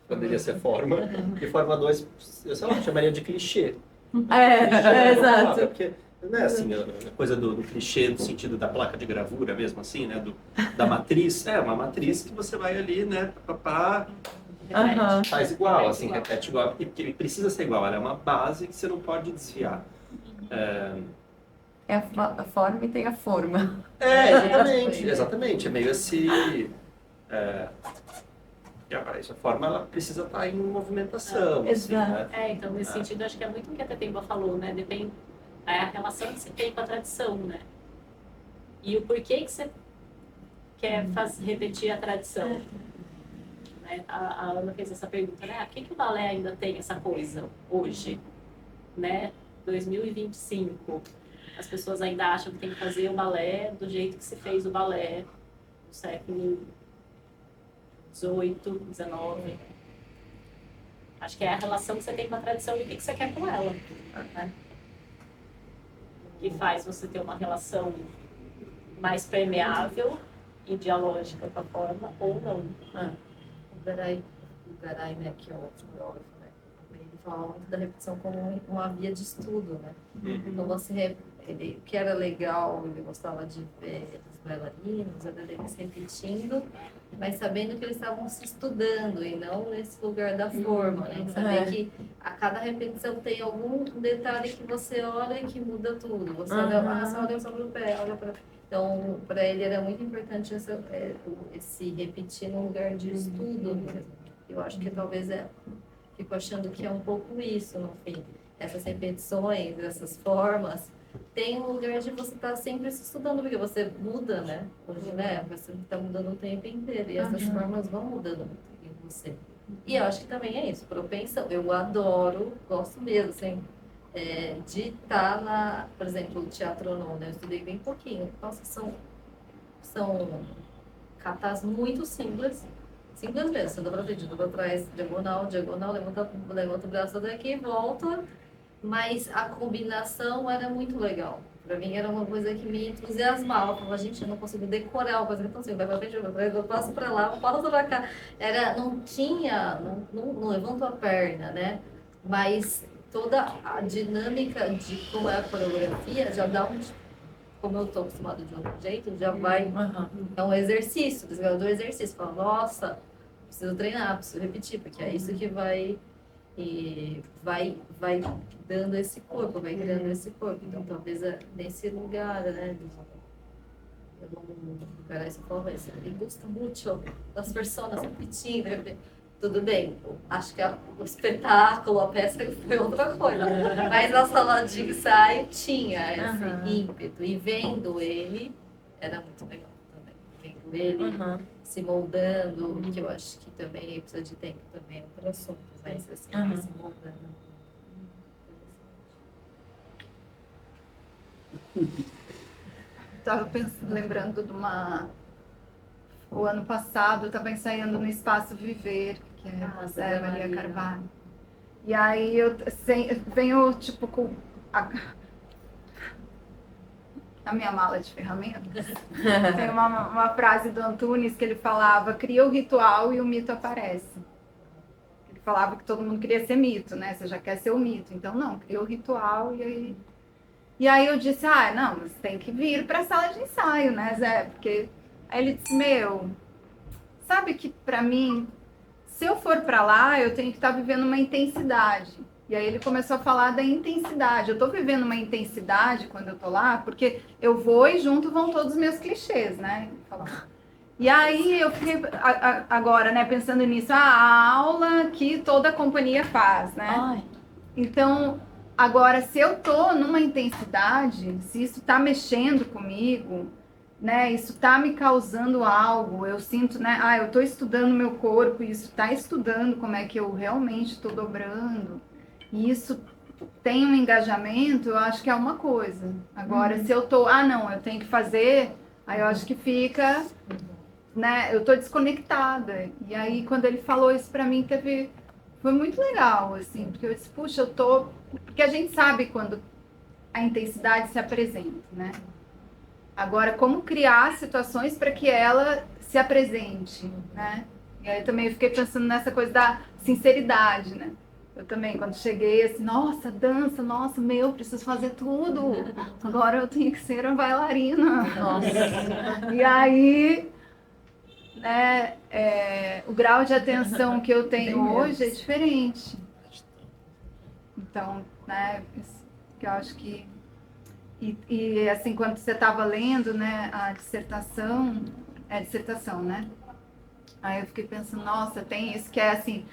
A: poderia ser forma, e forma 2, eu sei lá, eu chamaria de clichê.
G: Exato.
A: Porque, né, assim, a coisa do clichê, no sentido da placa de gravura mesmo, assim, né, da matriz, uma matriz que você vai ali, né, faz igual, assim, repete igual, e precisa ser igual, ela é uma base que você não pode desviar.
G: É a forma e tem a forma.
A: Exatamente, é meio esse... a forma, ela precisa estar em movimentação. Assim,
G: Exato.
A: né?
C: Então, nesse sentido, acho que é muito o que a Tetemba falou, né? Depende a relação que você tem com a tradição, né? E o porquê que você quer repetir a tradição. Né? A Ana fez essa pergunta, né? Por que o balé ainda tem essa coisa hoje? Né? 2025. As pessoas ainda acham que tem que fazer o balé do jeito que se fez o balé no século 18, 19. Acho que é a relação que você tem com a tradição e o que você quer com ela. Né? Que faz você ter uma relação mais permeável e dialógica com a forma ou não.
B: O Garay, né, que é o fotógrafo, né, ele fala muito da repetição como uma via de estudo, né? Então o que era legal, ele gostava de ver os bailarinos, eles repetindo, mas sabendo que eles estavam se estudando e não nesse lugar da forma, né? Saber que a cada repetição tem algum detalhe que você olha e que muda tudo. Você olha sobre o pé, olha para... Então, para ele era muito importante esse repetir num lugar de estudo mesmo. Eu acho que talvez fico achando que é um pouco isso, no fim. Essas repetições, essas formas, tem um lugar de você estar sempre se estudando, porque você muda, né? Hoje, né? Você está mudando o tempo inteiro, e essas formas vão mudando em você. E eu acho que também é isso, propensão. Eu adoro, gosto mesmo, assim, de estar por exemplo, o teatro não, né? Eu estudei bem pouquinho. Nossa, são catas muito simples mesmo. Você dobra frente, dobra atrás, diagonal, levanta o braço daqui, volta. Mas a combinação era muito legal. Pra mim era uma coisa que me entusiasmava. Eu falava, gente, eu não consigo decorar uma coisa então assim, vai pra frente, eu passo pra lá, eu passo pra cá. Não levanto a perna, né? Mas toda a dinâmica de como é a coreografia já dá como eu tô acostumado de outro jeito, já vai. É um exercício, do exercício. Fala, nossa, preciso treinar, preciso repetir, porque é isso que vai dando esse corpo, vai criando esse corpo. Então, talvez nesse lugar, né? Você falou, ele gosta muito das pessoas repetindo. Tudo bem, acho que o espetáculo, a peça foi outra coisa. Mas a sala de ensaio tinha esse ímpeto. E vendo ele, era muito legal também. Vendo ele se moldando, que eu acho que também precisa de tempo também para assuntos, mas assim, se moldando.
F: Estava lembrando o ano passado, eu estava ensaiando no Espaço Viver, que é Zé Maria Carvalho. E aí eu venho, tipo, com a minha mala de ferramentas. Tem uma frase do Antunes que ele falava, cria o ritual e o mito aparece. Ele falava que todo mundo queria ser mito, né? Você já quer ser o mito. Então, não, cria o ritual e aí eu disse, não, mas tem que vir para a sala de ensaio, né, Zé? Porque aí ele disse, sabe que para mim, se eu for para lá, eu tenho que estar vivendo uma intensidade. E aí ele começou a falar da intensidade. Eu estou vivendo uma intensidade quando eu estou lá, porque eu vou e junto vão todos os meus clichês, né? E aí eu fiquei agora, né, pensando nisso, a aula que toda a companhia faz, né? Então, Agora, se eu tô numa intensidade, se isso tá mexendo comigo, né, isso tá me causando algo, eu sinto, né, eu tô estudando meu corpo, e isso tá estudando como é que eu realmente tô dobrando, e isso tem um engajamento, eu acho que é uma coisa. Agora, se eu tô, não, eu tenho que fazer, aí eu acho que fica, né, eu tô desconectada. E aí, quando ele falou isso pra mim, foi muito legal, assim, porque eu disse, puxa, porque a gente sabe quando a intensidade se apresenta, né? Agora, como criar situações para que ela se apresente, né? E aí também eu fiquei pensando nessa coisa da sinceridade, né? Eu também, quando cheguei, assim, nossa, dança, nossa, preciso fazer tudo. Agora eu tenho que ser uma bailarina. Nossa. E aí, né, o grau de atenção que eu tenho hoje é diferente. Então, né, que eu acho que... E assim, quando você estava lendo, né, a dissertação, né? Aí eu fiquei pensando, nossa, tem isso que é assim,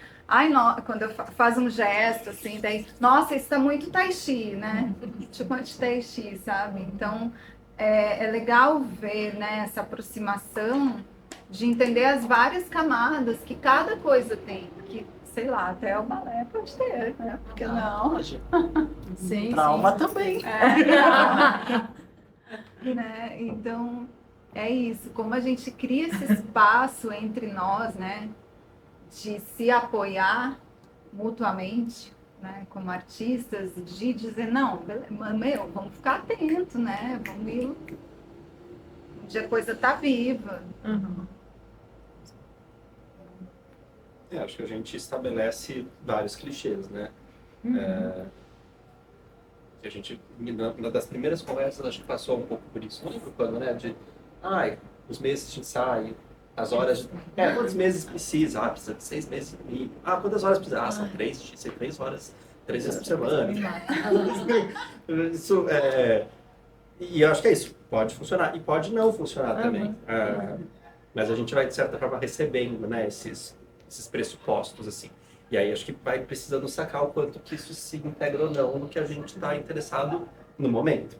F: quando eu faz um gesto, assim, daí, nossa, isso está muito tai chi, né? Tipo anti-tai chi, sabe? Então, é legal ver, né, essa aproximação de entender as várias camadas que cada coisa tem, que, sei lá, até o balé pode ter, né? Porque não?
E: Sim, trauma também.
F: Né? Então, é isso. Como a gente cria esse espaço entre nós, né? De se apoiar mutuamente, né? Como artistas, de dizer, não, vamos ficar atento, né? Vamos ir onde a coisa tá viva.
G: Uhum.
A: Acho que a gente estabelece vários clichês, né? A gente, uma das primeiras conversas, acho que passou um pouco por isso. Não lembro quando, né? Os meses de ensaio, as horas... quantos meses precisa? Precisa de 6 meses no mínimo. quantas horas precisa? São 3 horas, 3 vezes por semana. Isso, e eu acho que é isso. Pode funcionar. E pode não funcionar também. Mas a gente vai, de certa forma, recebendo, né, esses pressupostos, assim. E aí acho que vai precisando sacar o quanto que isso se integra ou não no que a gente está interessado no momento.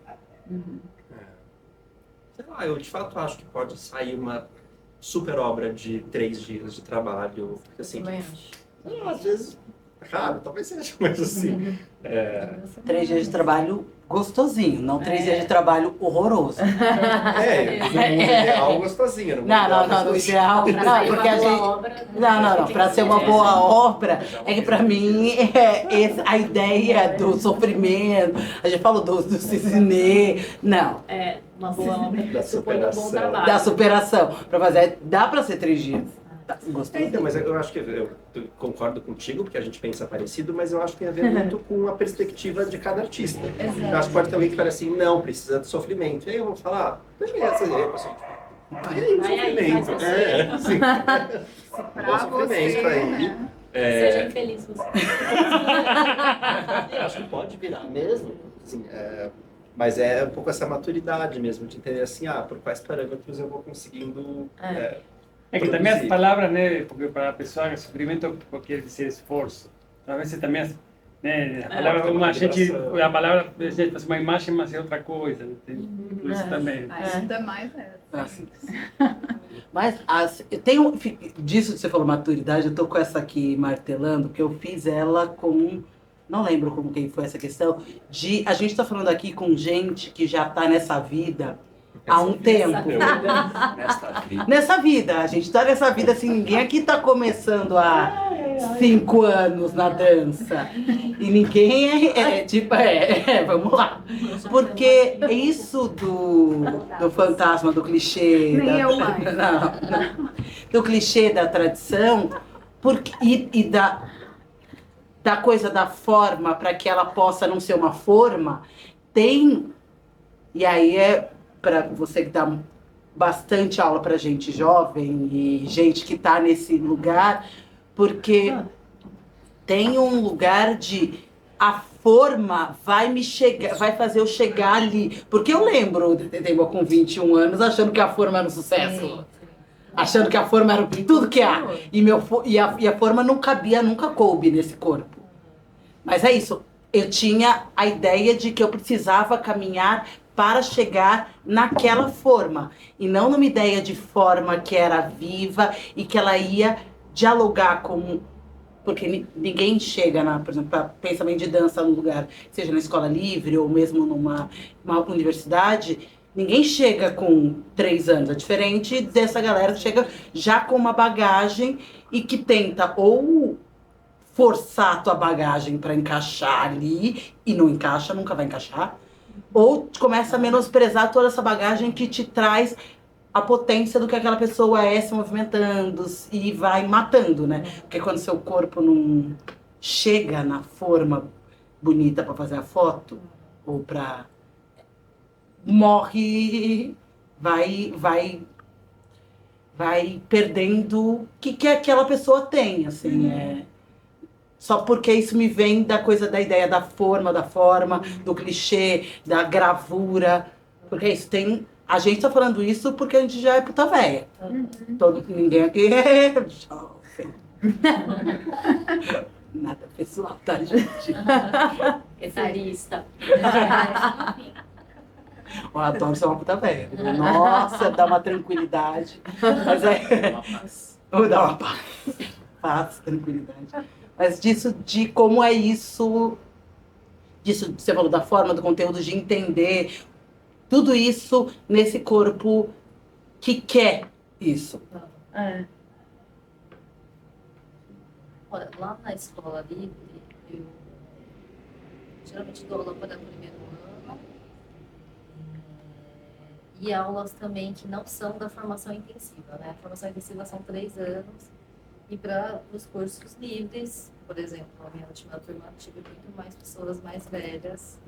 A: Sei lá, eu de fato acho que pode sair uma super obra de 3 dias de trabalho. Assim, às vezes, raro, talvez seja, mas assim...
E: 3 dias de trabalho gostosinho, não 3 dias de trabalho horroroso.
A: No mundo ideal, gostosinho.
E: No ideal, porque a gente... Não, para ser uma boa obra, é que para mim, a ideia do sofrimento, a gente falou do Cisne, não.
C: Uma boa obra
A: da
C: supõe um bom trabalho.
E: Da superação, para fazer, dá para ser 3 dias.
A: Então, mas eu acho que eu concordo contigo, porque a gente pensa parecido, mas eu acho que tem a ver muito com a perspectiva de cada artista. Eu acho que pode ter alguém que fala assim, não, precisa de sofrimento. E aí eu vou falar, beleza, e aí o sofrimento. O sofrimento aí.
C: Seja infeliz você.
A: Eu acho que pode virar mesmo. Assim, mas é um pouco essa maturidade mesmo, de entender assim, por quais parâmetros eu vou conseguindo...
D: É que também as palavras, né, porque para a pessoa o sofrimento quer dizer esforço. Às vezes também, né, a palavra a palavra a gente faz uma imagem, mas é outra coisa, né? Tem isso também.
F: Ainda mais
E: Mas eu tenho disso que você falou maturidade, eu tô com essa aqui martelando, que eu fiz ela com, não lembro como que foi essa questão, a gente tá falando aqui com gente que já tá nessa vida há um tempo. Nessa vida. A gente tá nessa vida assim, ninguém aqui tá começando há 5 anos na dança. E ninguém vamos lá. Porque isso do fantasma, do clichê.
F: Nem eu mais.
E: Do clichê da tradição, e da coisa da forma, para que ela possa não ser uma forma, tem. E aí para você que dá bastante aula para gente jovem e gente que está nesse lugar, porque tem um lugar de a forma vai fazer eu chegar ali. Porque eu lembro, com 21 anos, achando que a forma era um sucesso. Achando que a forma era tudo que há. E a forma não cabia, nunca coube nesse corpo. Mas é isso. eu tinha a ideia de que eu precisava caminhar para chegar naquela forma. E não numa ideia de forma que era viva e que ela ia dialogar com... Porque ninguém chega, por exemplo, para pensamento de dança num lugar, seja na escola livre ou mesmo numa universidade, ninguém chega com 3 anos. É diferente dessa galera que chega já com uma bagagem e que tenta ou forçar a tua bagagem para encaixar ali e não encaixa, nunca vai encaixar, ou começa a menosprezar toda essa bagagem que te traz a potência do que aquela pessoa é se movimentando e vai matando, né? Porque quando seu corpo não chega na forma bonita para fazer a foto, ou para... morre, vai perdendo o que aquela pessoa tem, assim, só porque isso me vem da coisa da ideia da forma, do clichê, da gravura. Porque isso tem... A gente tá falando isso porque a gente já é puta véia. Ninguém aqui é jovem. Nada pessoal, tá, gente?
C: Etarista.
E: Eu adoro ser uma puta véia. Nossa, dá uma tranquilidade. Mas Vou dar uma paz, tranquilidade. Mas disso, de como é isso, disso você falou da forma, do conteúdo, de entender tudo isso nesse corpo que quer isso.
B: Olha, lá na escola livre, eu geralmente dou aula para o primeiro ano e aulas também que não são da formação intensiva, né? A formação intensiva são 3 anos. E para os cursos livres, por exemplo, a minha última turma tive muito mais pessoas mais velhas,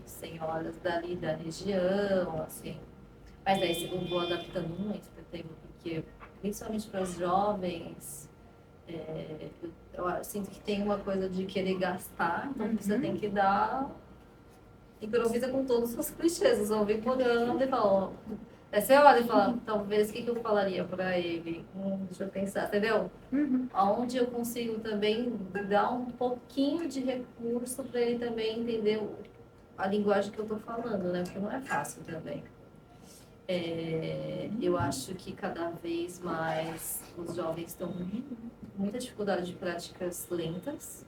B: senhoras dali da região, assim. Mas aí eu vou adaptando muito, porque principalmente para os jovens, eu sinto que tem uma coisa de querer gastar, então você tem que dar... Improvisa com todos os clichês, os ouvir por ano e falar... Aí você olha e fala, talvez, o que eu falaria para ele? Deixa eu pensar, entendeu? Onde eu consigo também dar um pouquinho de recurso para ele também entender a linguagem que eu estou falando, né? Porque não é fácil também. Eu acho que cada vez mais os jovens estão com muita dificuldade de práticas lentas.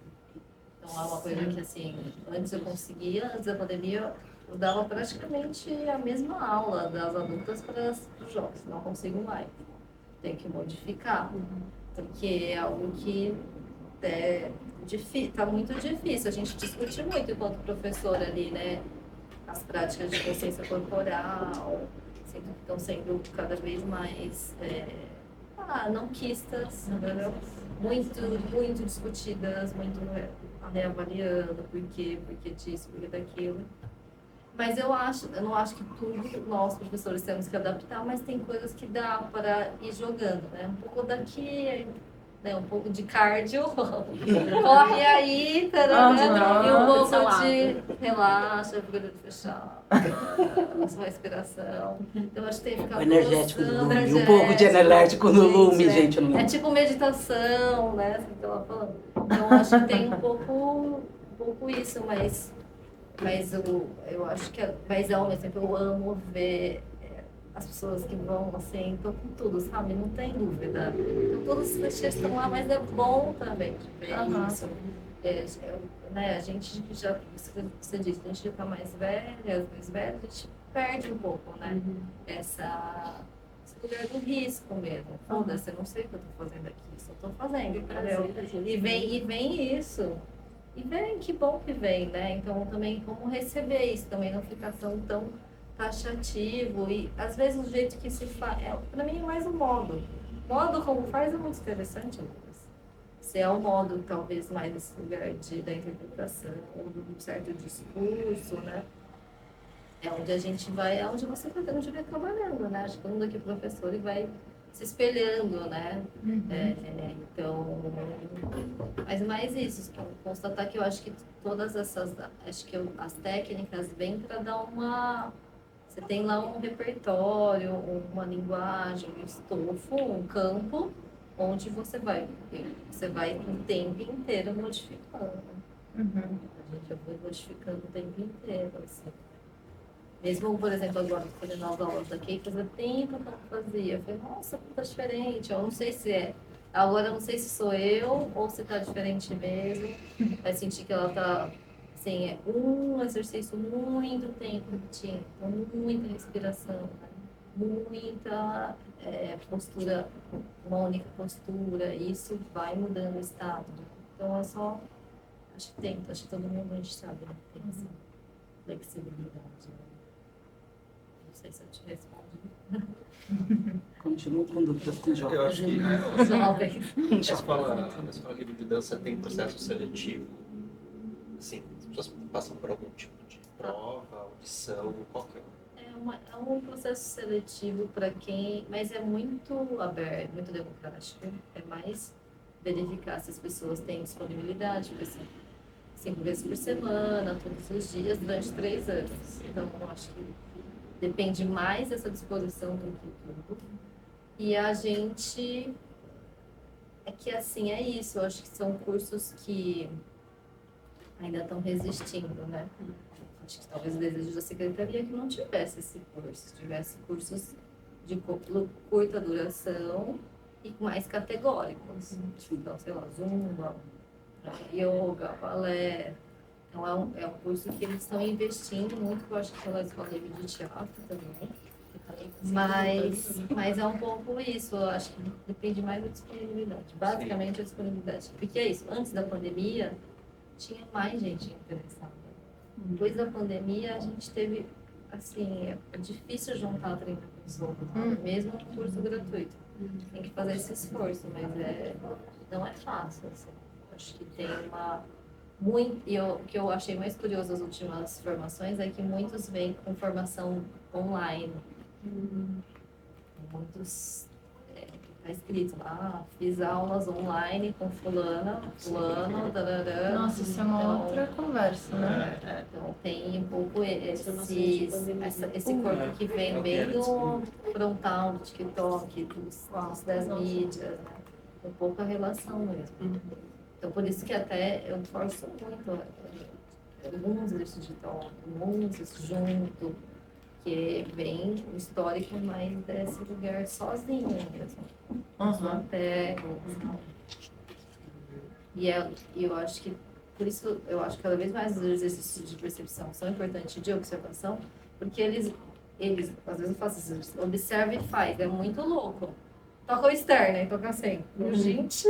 B: Então, é uma coisa que, assim, antes eu conseguia, antes da pandemia... Eu dava praticamente a mesma aula das adultas para os jovens, não consigo mais. Tem que modificar, porque é algo que está muito difícil. A gente discute muito enquanto professora ali, né? As práticas de consciência corporal, sempre estão sendo cada vez mais não quistas, entendeu? Muito discutidas, muito reavaliando por quê disso, por que daquilo. Mas eu não acho que tudo nós, professores, temos que adaptar, mas tem coisas que dá para ir jogando, né? Um pouco daqui, né? Um pouco de cardio, corre aí, e um pouco de relaxa, fica de fechar, sua respiração. Então, acho que tem que ficar...
E: O energético do Lume, um pouco de energético no Lume, gente. Não...
B: É tipo meditação, né? Assim que ela falando. Então, acho que tem um pouco isso, mas eu acho que, mas ao mesmo tempo eu amo ver as pessoas que vão assim, estão com tudo, sabe? Não tem dúvida. Então todos os clichês estão lá, mas é bom também de ver isso. Né? A gente já, você disse, a gente já está mais velha, a gente perde um pouco, né? Esse lugar do risco mesmo. Foda-se, eu não sei o que eu estou fazendo aqui, só estou fazendo, entendeu? E vem isso. E vem, que bom que vem, né? Então, também como receber isso, também não ficar tão taxativo. E, às vezes, o jeito que se faz... Para mim, é mais o modo. O modo como faz é muito interessante, Lucas. Se é o modo, talvez, mais esse lugar da interpretação, ou de um certo discurso, né? É onde a gente vai... É onde você vai trabalhando, né? Acho que todo mundo aqui é professor e vai... se espelhando, né? Então, mas mais isso, constatar que eu acho que todas essas, as técnicas vêm para dar uma, você tem lá um repertório, uma linguagem, um estofo, um campo, onde você vai o tempo inteiro modificando. gente. Eu fui modificando o tempo inteiro, assim. Mesmo, por exemplo, agora eu tô fazendo as aulas daqui, fazia tempo que eu não fazia. Eu falei, nossa, tá diferente. Eu não sei se é. Agora eu não sei se sou eu ou se tá diferente mesmo. Vai sentir que ela tá, assim, é um exercício muito tempo repetindo, muita respiração, né? Muita postura, uma única postura. Isso vai mudando o estado. Então é só, acho que todo mundo a gente sabe, né? Tem essa flexibilidade. Né? Não sei se eu te respondi.
E: Continuo com dúvidas com jovens.
A: Eu acho que
B: Jovens.
A: a escola livre de dança tem processo seletivo. Assim, as pessoas passam por algum tipo de prova, audição, qualquer.
B: É um processo seletivo para quem, mas é muito aberto, muito democrático. É mais verificar se as pessoas têm disponibilidade, por exemplo, 5 vezes por semana, todos os dias, durante 3 anos. Então, eu acho que depende mais dessa disposição do que tudo. E a gente... É que, assim, é isso. Eu acho que são cursos que ainda estão resistindo, né? Acho que talvez o desejo da secretaria é que não tivesse esse curso. Tivesse cursos de curta duração e mais categóricos. Então, sei lá, zumba, yoga, balé. Então, é um curso que eles estão investindo muito, eu acho que pela Escola Livre de Teatro também. Mas é um pouco isso, eu acho que depende mais da disponibilidade. Basicamente, a disponibilidade. Porque é isso, antes da pandemia, tinha mais gente interessada. Depois da pandemia, a gente teve, assim, é difícil juntar 30 pessoas, mesmo um curso gratuito. Tem que fazer esse esforço, mas não é fácil, assim. Acho que tem o que eu achei mais curioso nas últimas formações é que muitos vêm com formação online. Muitos, tá escrito lá, fiz aulas online com fulano, tarará.
G: Nossa, isso é uma outra conversa, né?
B: Então tem um pouco esse corpo que vem bem do frontal, do TikTok, das mídias, né? Com pouca relação mesmo. Então por isso que até eu forço muito alguns desses de toque, alguns junto, que vem o histórico mais desse lugar sozinho mesmo. Até, e eu acho que, por isso, eu acho que cada vez mais os exercícios de percepção são importantes, de observação, porque eles às vezes eu faço isso, observa e faz, é muito louco. Toca o externo, e toca assim. Gente,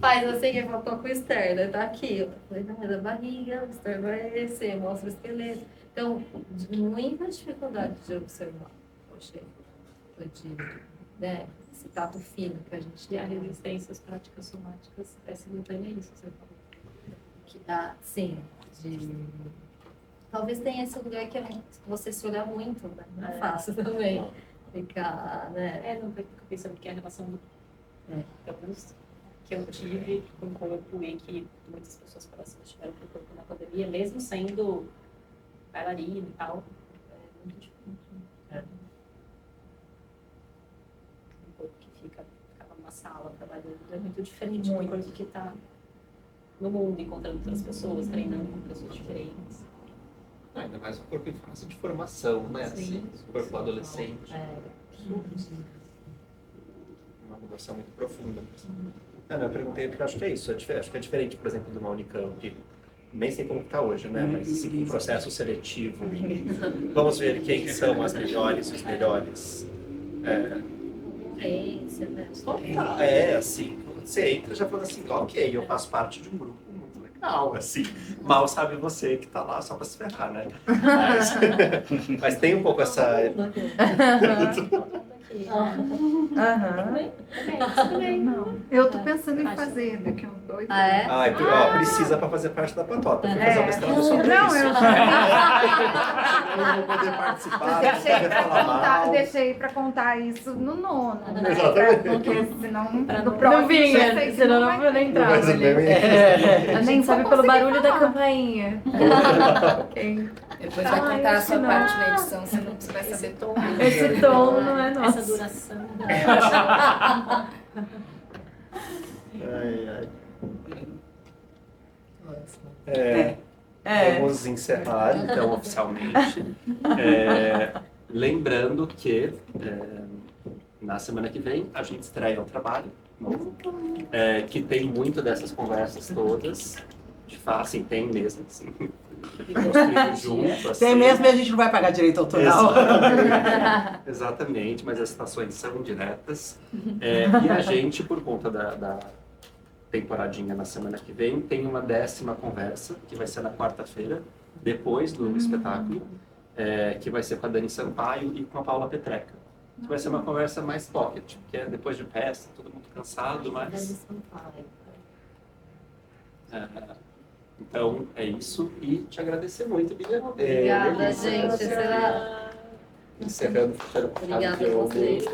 B: faz assim, e fala, toca o externo, tá aqui. Eu falei, não, é da barriga, o externo é esse, mostra o esqueleto. Então, muita dificuldade de observar, poxa, né, esse tato fino que a gente
C: E a
B: tem.
C: resistência às práticas somáticas é simultânea a isso, você falou.
B: Sim, talvez tenha esse lugar que é você se olhar muito, né? Não é fácil também ficar, né?
C: Não, fico pensando que a relação pelo menos que eu tive com o corpo e que muitas pessoas próximas tiveram com o corpo na pandemia, mesmo sendo bailarina e tal, é muito diferente. Um corpo que fica numa sala trabalhando é muito diferente do corpo que está no mundo, encontrando outras pessoas, treinando com pessoas diferentes.
A: Ainda mais o corpo em fase de formação, né? Assim, o corpo adolescente. Uma mudança muito profunda. Eu perguntei porque acho que é isso. Acho que é diferente, por exemplo, de uma Unicamp. Nem sei como está hoje, né? Mas assim, um processo seletivo. Vamos ver quem são as melhores, os melhores. Assim, você entra já falando assim, ok, eu faço parte de um grupo muito legal, assim. Mal sabe você que está lá só para se ferrar, né? Mas tem um pouco essa...
F: Eu tô pensando em fazer daqui a uns 2
B: Ah,
A: precisa para fazer parte da patota. Vou fazer uma mestrado só para
F: Não,
A: isso.
F: eu
A: Eu não vou poder participar, não vou poder falar mal.
F: deixei pra contar isso no nono, né?
A: Exatamente.
F: Porque senão no
G: Não
F: próximo
G: vinha,
F: eu sei que
G: senão
F: vai
G: não vou
F: ter.
G: entrar.
A: Mas
G: ali.
A: bem,
G: A gente sabe pelo barulho da campainha.
B: depois vai contar a sua parte na edição, você vai saber tom.
G: Esse tom não é nosso.
C: Essa duração.
A: Vamos encerrar, então, oficialmente. Lembrando que na semana que vem a gente estreia um trabalho novo, que tem muito dessas conversas todas. Assim, tem mesmo, assim, construído junto. Assim.
E: Tem mesmo e a gente não vai pagar direito autoral.
A: Exatamente, mas as citações são diretas. E a gente, por conta da temporadinha na semana que vem, tem uma 10ª conversa, que vai ser na quarta-feira, depois do espetáculo, que vai ser com a Dani Sampaio e com a Paula Petreca. Vai ser uma conversa mais pocket, que é depois de festa, todo mundo cansado, mas... Então, é isso. E te agradecer muito, Bia.
B: Obrigada,
A: Delícia.
B: gente. Será...
A: Encerrando, fechando.
B: Obrigada a vocês.